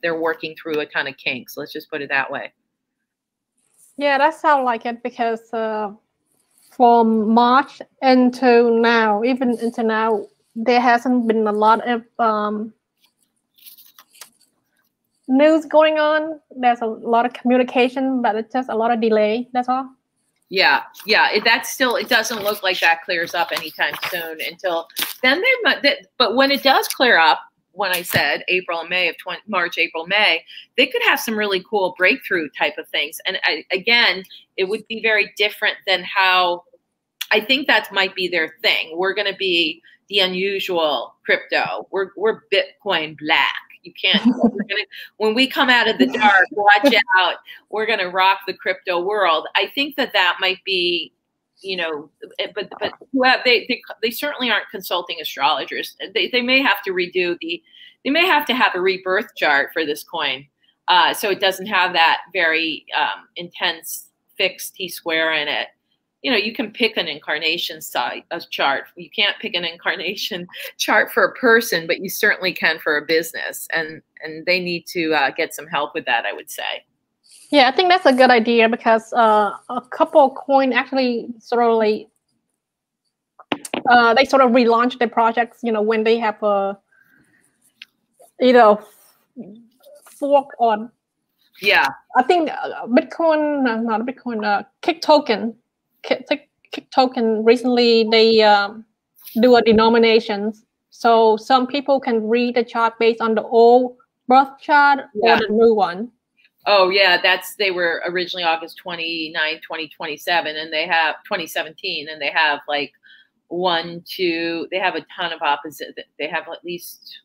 they're working through a ton of kinks. Let's just put it that way. Yeah, that sounds like it because from March until now, even until now, there hasn't been a lot of news going on. There's a lot of communication, but it's just a lot of delay. That's all. Yeah. It doesn't look like that clears up anytime soon. Until then, but when it does clear up, when I said April and May of March, April, May, they could have some really cool breakthrough type of things. And again, it would be very different than how I think that might be their thing. We're going to be the unusual crypto. We're Bitcoin Black. You can't, when we come out of the dark, watch out, we're going to rock the crypto world. I think that might be, you know, but they certainly aren't consulting astrologers. They may have to they may have to have a rebirth chart for this coin. So it doesn't have that very intense fixed T-square in it. You know, you can pick an incarnation chart. You can't pick an incarnation chart for a person, but you certainly can for a business. And they need to get some help with that, I would say. Yeah, I think that's a good idea because a couple of coin actually sort of like, they sort of relaunch their projects, you know, when they have a, fork on. Yeah. I think Bitcoin, not Bitcoin, Kick Token recently they do a denomination, so some people can read the chart based on the old birth chart or the new one. Oh yeah, they were originally August 29, 2027, and they have 2017, and they have like they have a ton of opposite. They have at least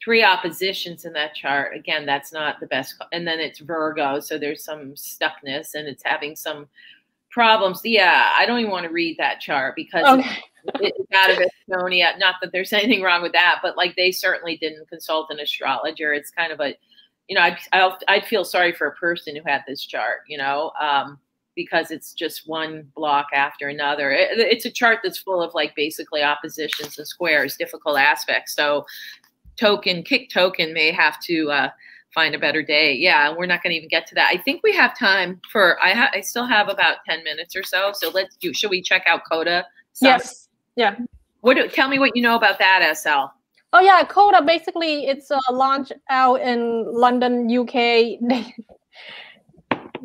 3 oppositions in that chart. Again, that's not the best. And then it's Virgo, so there's some stuckness and it's having some problems. Yeah, I don't even want to read that chart because it's out of Estonia. Not that there's anything wrong with that, but like they certainly didn't consult an astrologer. It's kind of a, you know, I'd feel sorry for a person who had this chart, you know, because it's just one block after another. It's a chart that's full of like basically oppositions and squares, difficult aspects. So kick token may have to find a better day. Yeah, we're not going to even get to that. I think we have time for, I still have about 10 minutes or so. So let's do, should we check out KODA? Yes. Yeah. Tell me what you know about that, SL. Oh yeah, KODA, basically it's launched out in London, UK.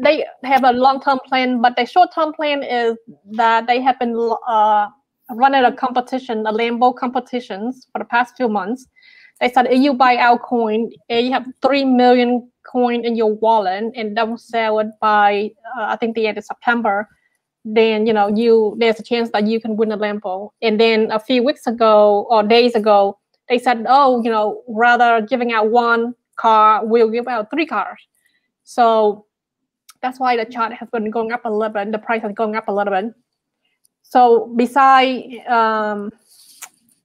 They have a long-term plan, but the short-term plan is that they have been running a competition, a Lambo competitions for the past few months. They said if you buy our coin, you have 3 million coin in your wallet, and don't sell it by I think the end of September. Then you know there's a chance that you can win a Lambo. And then a few weeks ago or days ago, they said, oh, you know, rather giving out 1 car, we'll give out 3 cars. So that's why the chart has been going up a little bit. The price is going up a little bit. So besides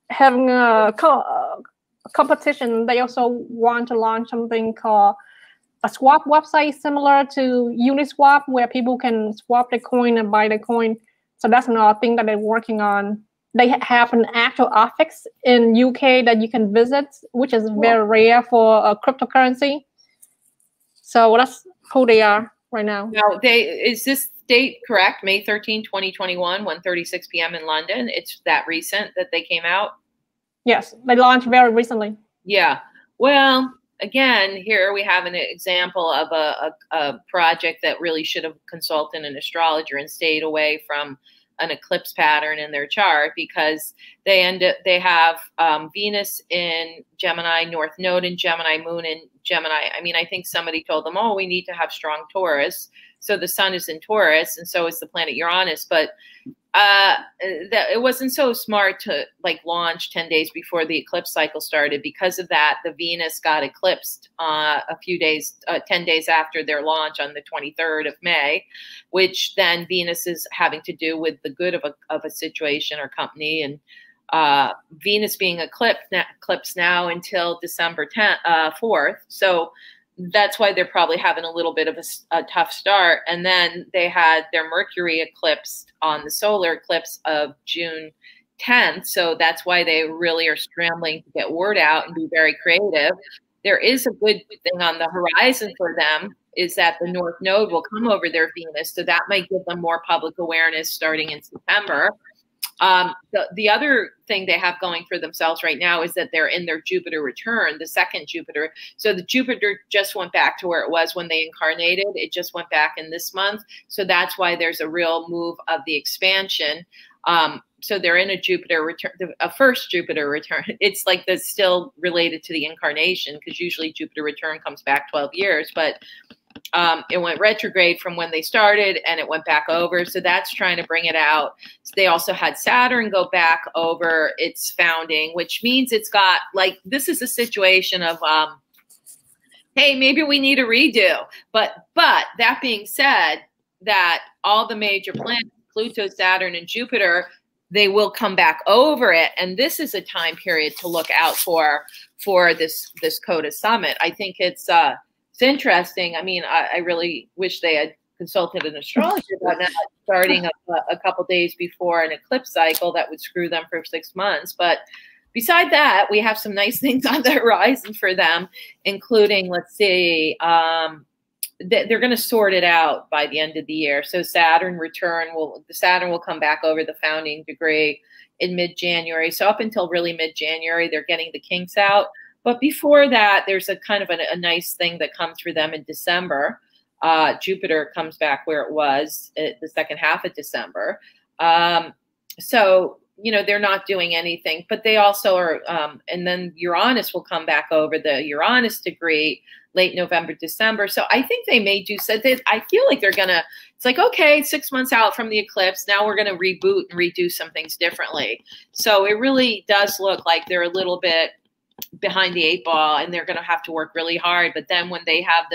having a competition, they also want to launch something called a swap website similar to Uniswap, where people can swap the coin and buy the coin. So that's another thing that they're working on. They have an actual office in UK that you can visit, which is very rare for cryptocurrency. So that's who they are right now. Now, is this date correct? May 13, 2021, 1:36 p.m. in London. It's that recent that they came out? Yes, they launched very recently. Yeah. Well, again, here we have an example of a project that really should have consulted an astrologer and stayed away from an eclipse pattern in their chart, because they have Venus in Gemini, North Node in Gemini, Moon in Gemini. I mean, I think somebody told them, oh, we need to have strong Taurus. So the sun is in Taurus, and so is the planet Uranus. But it wasn't so smart to like launch 10 days before the eclipse cycle started. Because of that, the Venus got eclipsed a few days, 10 days after their launch on the 23rd of May, which then Venus is having to do with the good of a situation or company. And Venus being eclipsed now until December 4th. So that's why they're probably having a little bit of a tough start. And then they had their Mercury eclipsed on the solar eclipse of June 10th. So that's why they really are scrambling to get word out and be very creative. There is a good thing on the horizon for them, is that the North Node will come over their Venus. So that might give them more public awareness starting in September. The other thing they have going for themselves right now is that they're in their Jupiter return, the second Jupiter. So the Jupiter just went back to where it was when they incarnated. It just went back in this month. So that's why there's a real move of the expansion. So they're in a Jupiter return, a first Jupiter return. It's like that's still related to the incarnation, because usually Jupiter return comes back 12 years, but it went retrograde from when they started and it went back over. So that's trying to bring it out. So they also had Saturn go back over its founding, which means it's got like, this is a situation of, hey, maybe we need a redo. But that being said, that all the major planets, Pluto, Saturn, and Jupiter, they will come back over it. And this is a time period to look out for this KODA summit. I think it's interesting. I mean, I really wish they had consulted an astrologer about not starting a couple days before an eclipse cycle. That would screw them for 6 months. But beside that, we have some nice things on the horizon for them, including, let's see, they're going to sort it out by the end of the year. So Saturn will come back over the founding degree in mid-January. So up until really mid-January, they're getting the kinks out. But before that, there's a kind of a nice thing that comes for them in December. Jupiter comes back where it was at the second half of December. So, you know, they're not doing anything, but they also are, and then Uranus will come back over the Uranus degree late November, December. So I think they may do so. I feel like they're going to, it's like, okay, 6 months out from the eclipse, now we're going to reboot and redo some things differently. So it really does look like they're a little bit behind the 8 ball, and they're going to have to work really hard. But then when they have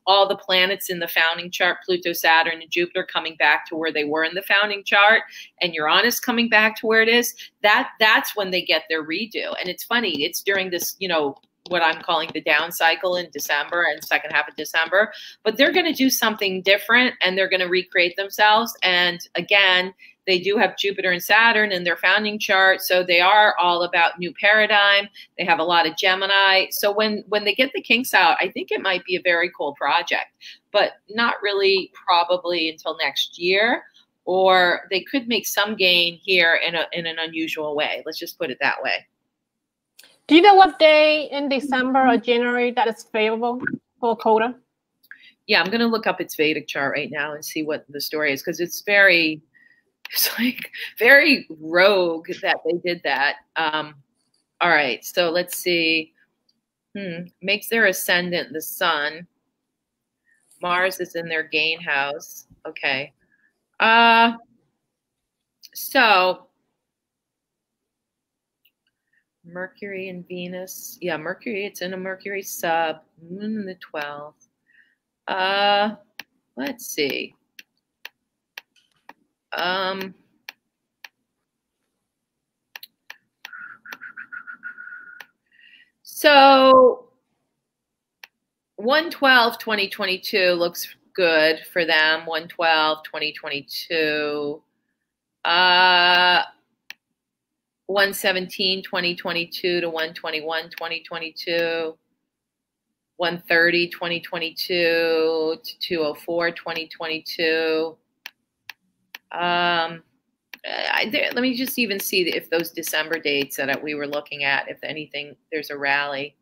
all the planets in the founding chart, Pluto, Saturn, and Jupiter coming back to where they were in the founding chart, and Uranus coming back to where it is, that's when they get their redo. And it's funny, it's during this, you know, what I'm calling the down cycle in December and second half of December, but they're going to do something different, and they're going to recreate themselves. And again, they do have Jupiter and Saturn in their founding chart, so they are all about new paradigm. They have a lot of Gemini. So when they get the kinks out, I think it might be a very cool project, but not really probably until next year, or they could make some gain here in an unusual way. Let's just put it that way. Do you know what day in December or January that is favorable for KODA? Yeah, I'm going to look up its Vedic chart right now and see what the story is, because it's like very rogue that they did that. All right, so let's see. Makes their ascendant the sun. Mars is in their gain house. Okay. So Mercury and Venus. Yeah, Mercury, it's in a Mercury sub. Moon in the 12th. Let's see. So 1/12/2022 looks good for them. 1/12/2022. 1/17/2022 to 1/21/2022. 1/30/2022 to 2/04/2022. Let me just even see if those December dates that we were looking at, if anything, there's a rally.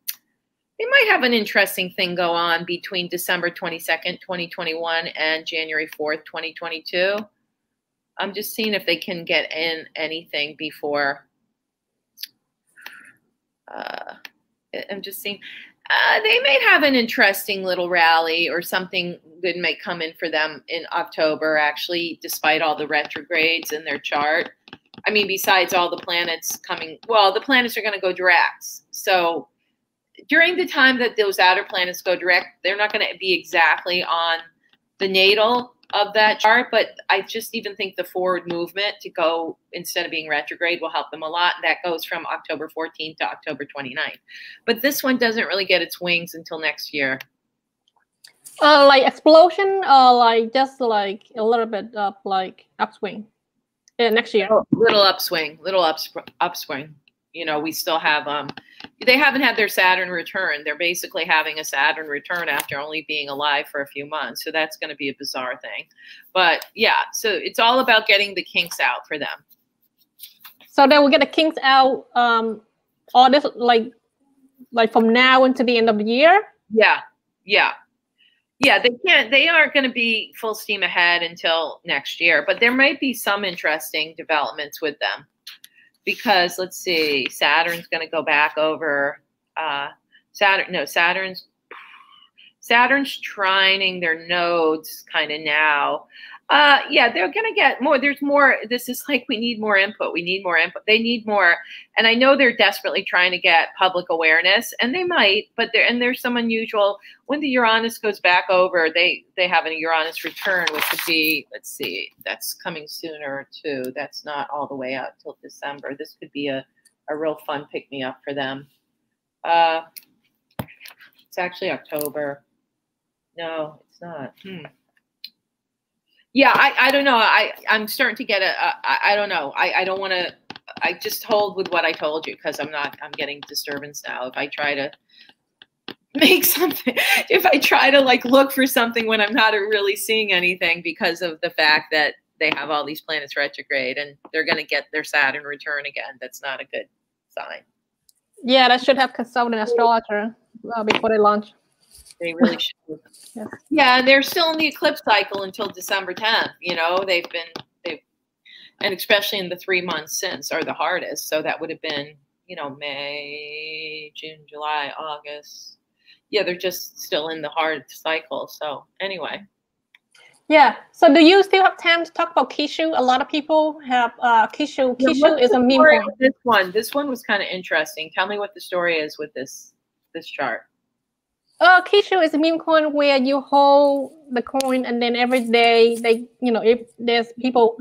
They might have an interesting thing go on between December 22nd, 2021 and January 4th, 2022. I'm just seeing if they can get in anything before. I'm just seeing. They may have an interesting little rally, or something good may come in for them in October, actually, despite all the retrogrades in their chart. I mean, besides all the planets coming, well, the planets are going to go direct. So during the time that those outer planets go direct, they're not going to be exactly on the natal of that chart, but I just even think the forward movement to go, instead of being retrograde, will help them a lot. That goes from October 14th to October 29th. But this one doesn't really get its wings until next year. Like explosion, or like just like a little bit of like upswing next year? Oh, little upswing, upswing. You know, we still have, they haven't had their Saturn return. They're basically having a Saturn return after only being alive for a few months. So that's going to be a bizarre thing. But yeah, so it's all about getting the kinks out for them. So they will get the kinks out all this, like from now until the end of the year? Yeah, yeah. Yeah, they aren't going to be full steam ahead until next year. But there might be some interesting developments with them. Because let's see, Saturn's going to go back over. Saturn's trining their nodes kind of now. Yeah, they're going to get more. There's more. This is like, we need more input. We need more input. They need more. And I know they're desperately trying to get public awareness, and they might. But there's some unusual. When the Uranus goes back over, they have a Uranus return, which would be, let's see, that's coming sooner too. That's not all the way out till December. This could be a real fun pick me up for them. It's actually October. No, it's not. Yeah, I don't know. I'm starting to get I don't know. I don't want to. I just hold with what I told you, because I'm getting disturbance now. If I try to make something, if I try to like look for something when I'm not really seeing anything, because of the fact that they have all these planets retrograde and they're going to get their Saturn return again, that's not a good sign. Yeah, that should have consulted an astrologer before they launch. They really should. Yeah, and they're still in the eclipse cycle until December 10th. You know, and especially in the 3 months since are the hardest. So that would have been, you know, May, June, July, August. Yeah, they're just still in the hard cycle. So anyway. Yeah. So do you still have time to talk about KISHU? A lot of people have KISHU. KISHU is a meme coin. This one was kind of interesting. Tell me what the story is with this chart. KISHU is a meme coin where you hold the coin and then every day they, if there's people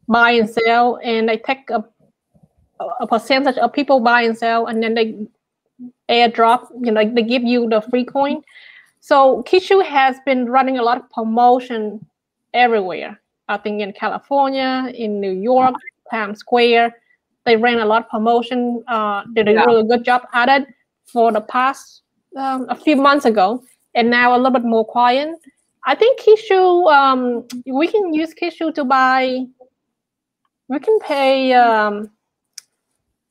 buy and sell, and they take a percentage of people buy and sell, and then they airdrop, they give you the free coin. So KISHU has been running a lot of promotion everywhere. I think in California, in New York, Times Square, they ran a lot of promotion. Did a really good job at it for the past a few months ago, and now a little bit more quiet. I think KISHU, we can use KISHU to buy. We can pay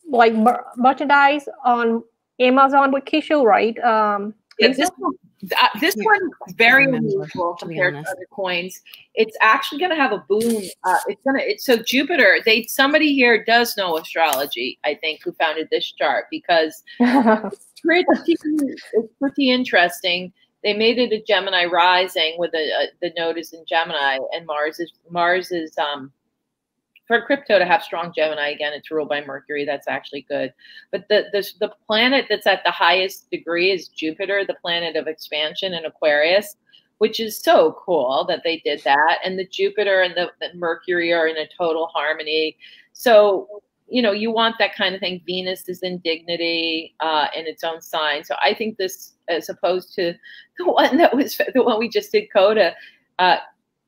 like merchandise on Amazon with KISHU, right? This one is very unusual compared to other coins. It's actually going to have a boom. So Jupiter. Somebody here does know astrology, I think, who founded this chart, because it's pretty interesting. They made it a Gemini rising with the node is in Gemini, and Mars is for crypto to have strong Gemini, again, it's ruled by Mercury. That's actually good. But the planet that's at the highest degree is Jupiter, the planet of expansion in Aquarius, which is so cool that they did that. And the Jupiter and the Mercury are in a total harmony. So, you want that kind of thing. Venus is in dignity in its own sign. So I think this, as opposed to the one we just did, KODA,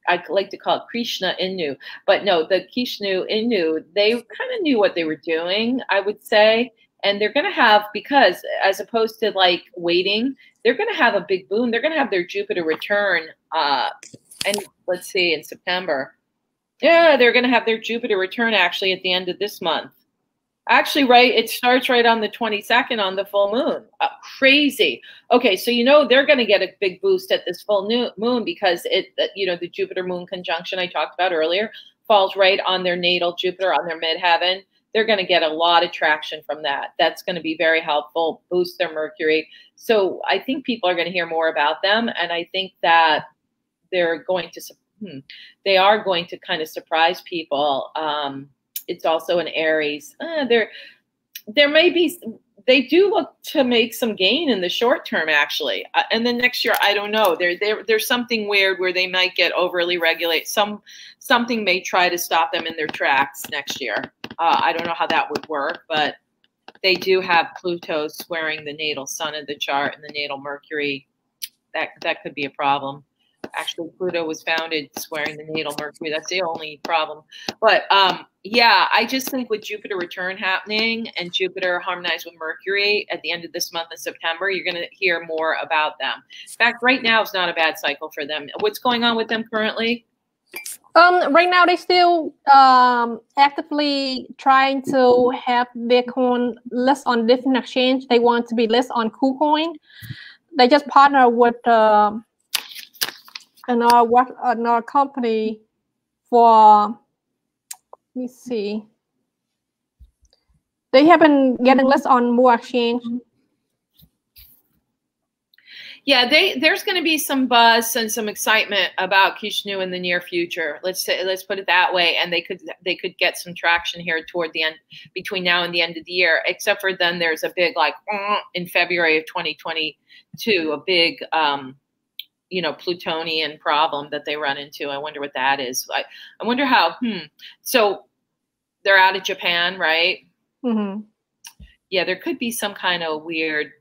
I like to call it Krishna Inu, but no, the KISHU Inu, they kind of knew what they were doing, I would say. And they're going to have, because as opposed to like waiting, they're going to have a big boom. They're going to have their Jupiter return. And let's see, in September. Yeah, they're going to have their Jupiter return actually at the end of this month. Actually, right, it starts right on the 22nd on the full moon. Crazy. Okay, so they're going to get a big boost at this full moon, because the Jupiter moon conjunction I talked about earlier falls right on their natal Jupiter, on their midheaven. They're going to get a lot of traction from that. That's going to be very helpful, boost their Mercury. So I think people are going to hear more about them, and I think that they are going to kind of surprise people. It's also an Aries. There may be, they do look to make some gain in the short term, actually. And then next year, I don't know. There's something weird where they might get overly regulated. Something may try to stop them in their tracks next year. I don't know how that would work, but they do have Pluto squaring the natal sun of the chart and the natal Mercury. That could be a problem. Actually, Pluto was founded squaring the natal Mercury. That's the only problem. But yeah, I just think with Jupiter return happening and Jupiter harmonized with Mercury at the end of this month of September, you're going to hear more about them. In fact, right now is not a bad cycle for them. What's going on with them currently? Right now, they still actively trying to have their coin list on different exchange. They want to be listed on KuCoin. They just partner with another company for, let me see. They have been getting listed on more exchange. Yeah, there's going to be some buzz and some excitement about KISHU in the near future. Let's put it that way, and they could get some traction here toward the end, between now and the end of the year. Except for then there's a big in February of 2022, a big Plutonian problem that they run into. I wonder what that is. I wonder how. So they're out of Japan, right? Mm-hmm. Yeah, there could be some kind of weird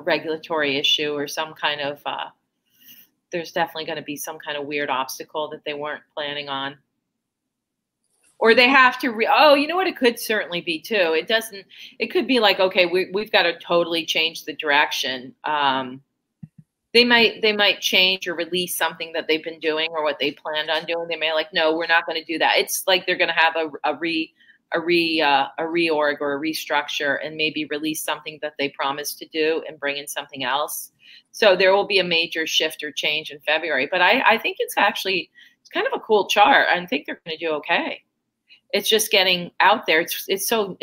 regulatory issue or some kind of, there's definitely going to be some kind of weird obstacle that they weren't planning on. Or they have to, you know what it could certainly be too. It could be like, okay, we've got to totally change the direction. They might change or release something that they've been doing or what they planned on doing. They may no, we're not going to do that. It's like they're going to have a reorg or a restructure and maybe release something that they promised to do and bring in something else. So there will be a major shift or change in February. But I think it's kind of a cool chart. I think they're going to do okay. It's just getting out there. It's so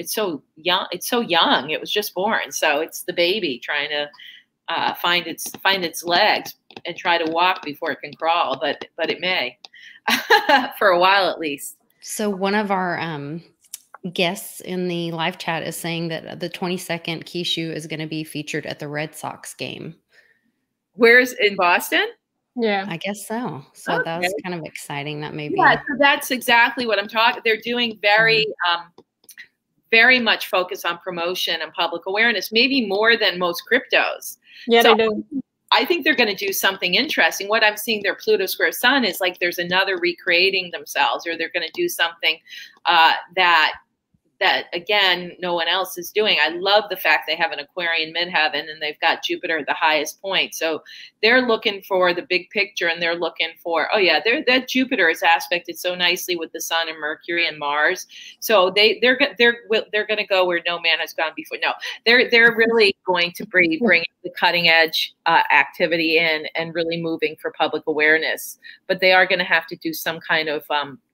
young. It's so young. It was just born. So it's the baby trying to find its legs. and try to walk before it can crawl, but it may for a while at least. So one of our guests in the live chat is saying that the 22nd KISHU is going to be featured at the Red Sox game. Where's in Boston? Yeah, I guess so. So that was kind of exciting. That may be. Yeah, so that's exactly what I'm talking. They're doing very, very much focus on promotion and public awareness, maybe more than most cryptos. Yeah, so they do. I think they're going to do something interesting. What I'm seeing their Pluto square sun is like there's another recreating themselves, or they're going to do something that again, no one else is doing. I love the fact they have an Aquarian midheaven and they've got Jupiter at the highest point. So they're looking for the big picture, and they're looking for, oh yeah, that Jupiter is aspected so nicely with the Sun and Mercury and Mars. So they're going to go where no man has gone before. No, they're really going to bring the cutting edge activity in and really moving for public awareness. But they are going to have to do some kind of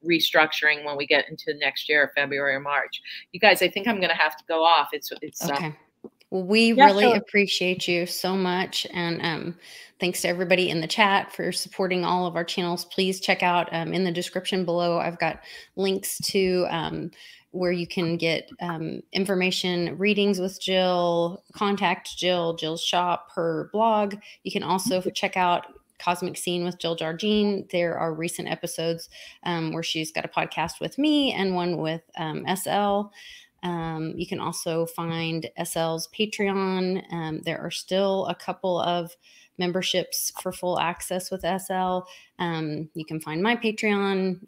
restructuring when we get into next year, February or March. You guys, I think I'm going to have to go off. It's okay. Well, we really appreciate you so much. And thanks to everybody in the chat for supporting all of our channels. Please check out in the description below. I've got links to where you can get information, readings with Jill, contact Jill, Jill's shop, her blog. You can also check out Cosmic Scene with Jill Jardine. There are recent episodes where she's got a podcast with me and one with SL. You can also find SL's Patreon. There are still a couple of memberships for full access with SL. You can find my Patreon,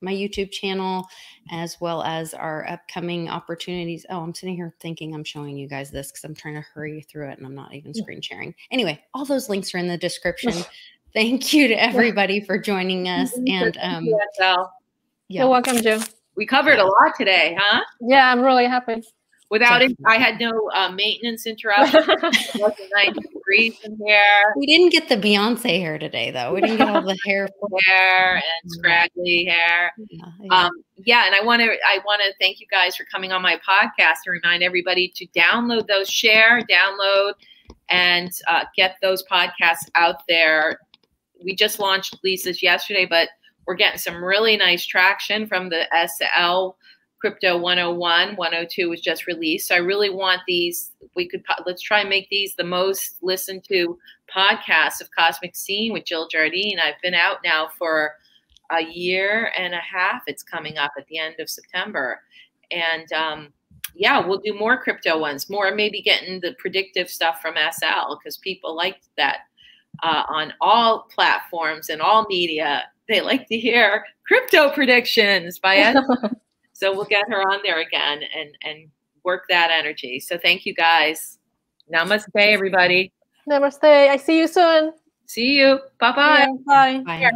my YouTube channel, as well as our upcoming opportunities. Oh, I'm sitting here thinking I'm showing you guys this because I'm trying to hurry through it and I'm not even screen sharing. Anyway, all those links are in the description. Thank you to everybody for joining us. And you're welcome, Jill. We covered a lot today, huh? Yeah, I'm really happy. Without it, I had no maintenance interruption. It wasn't 90 degrees in here. We didn't get the Beyonce hair today, though. We didn't get all the hair and scraggly hair. Yeah, and I want to thank you guys for coming on my podcast and remind everybody to download those, download, and get those podcasts out there. We just launched Lisa's yesterday, but we're getting some really nice traction from the SL Crypto 101. 102 was just released. So I really want these. Let's try and make these the most listened to podcasts of Cosmic Scene with Jill Jardine. I've been out now for a year and a half. It's coming up at the end of September. And yeah, we'll do more crypto ones, more maybe getting the predictive stuff from SL because people like that on all platforms and all media. They like to hear crypto predictions by SL. So we'll get her on there again and work that energy. So thank you guys. Namaste, everybody. Namaste. I see you soon. See you. Bye-bye. Yeah, bye. Bye.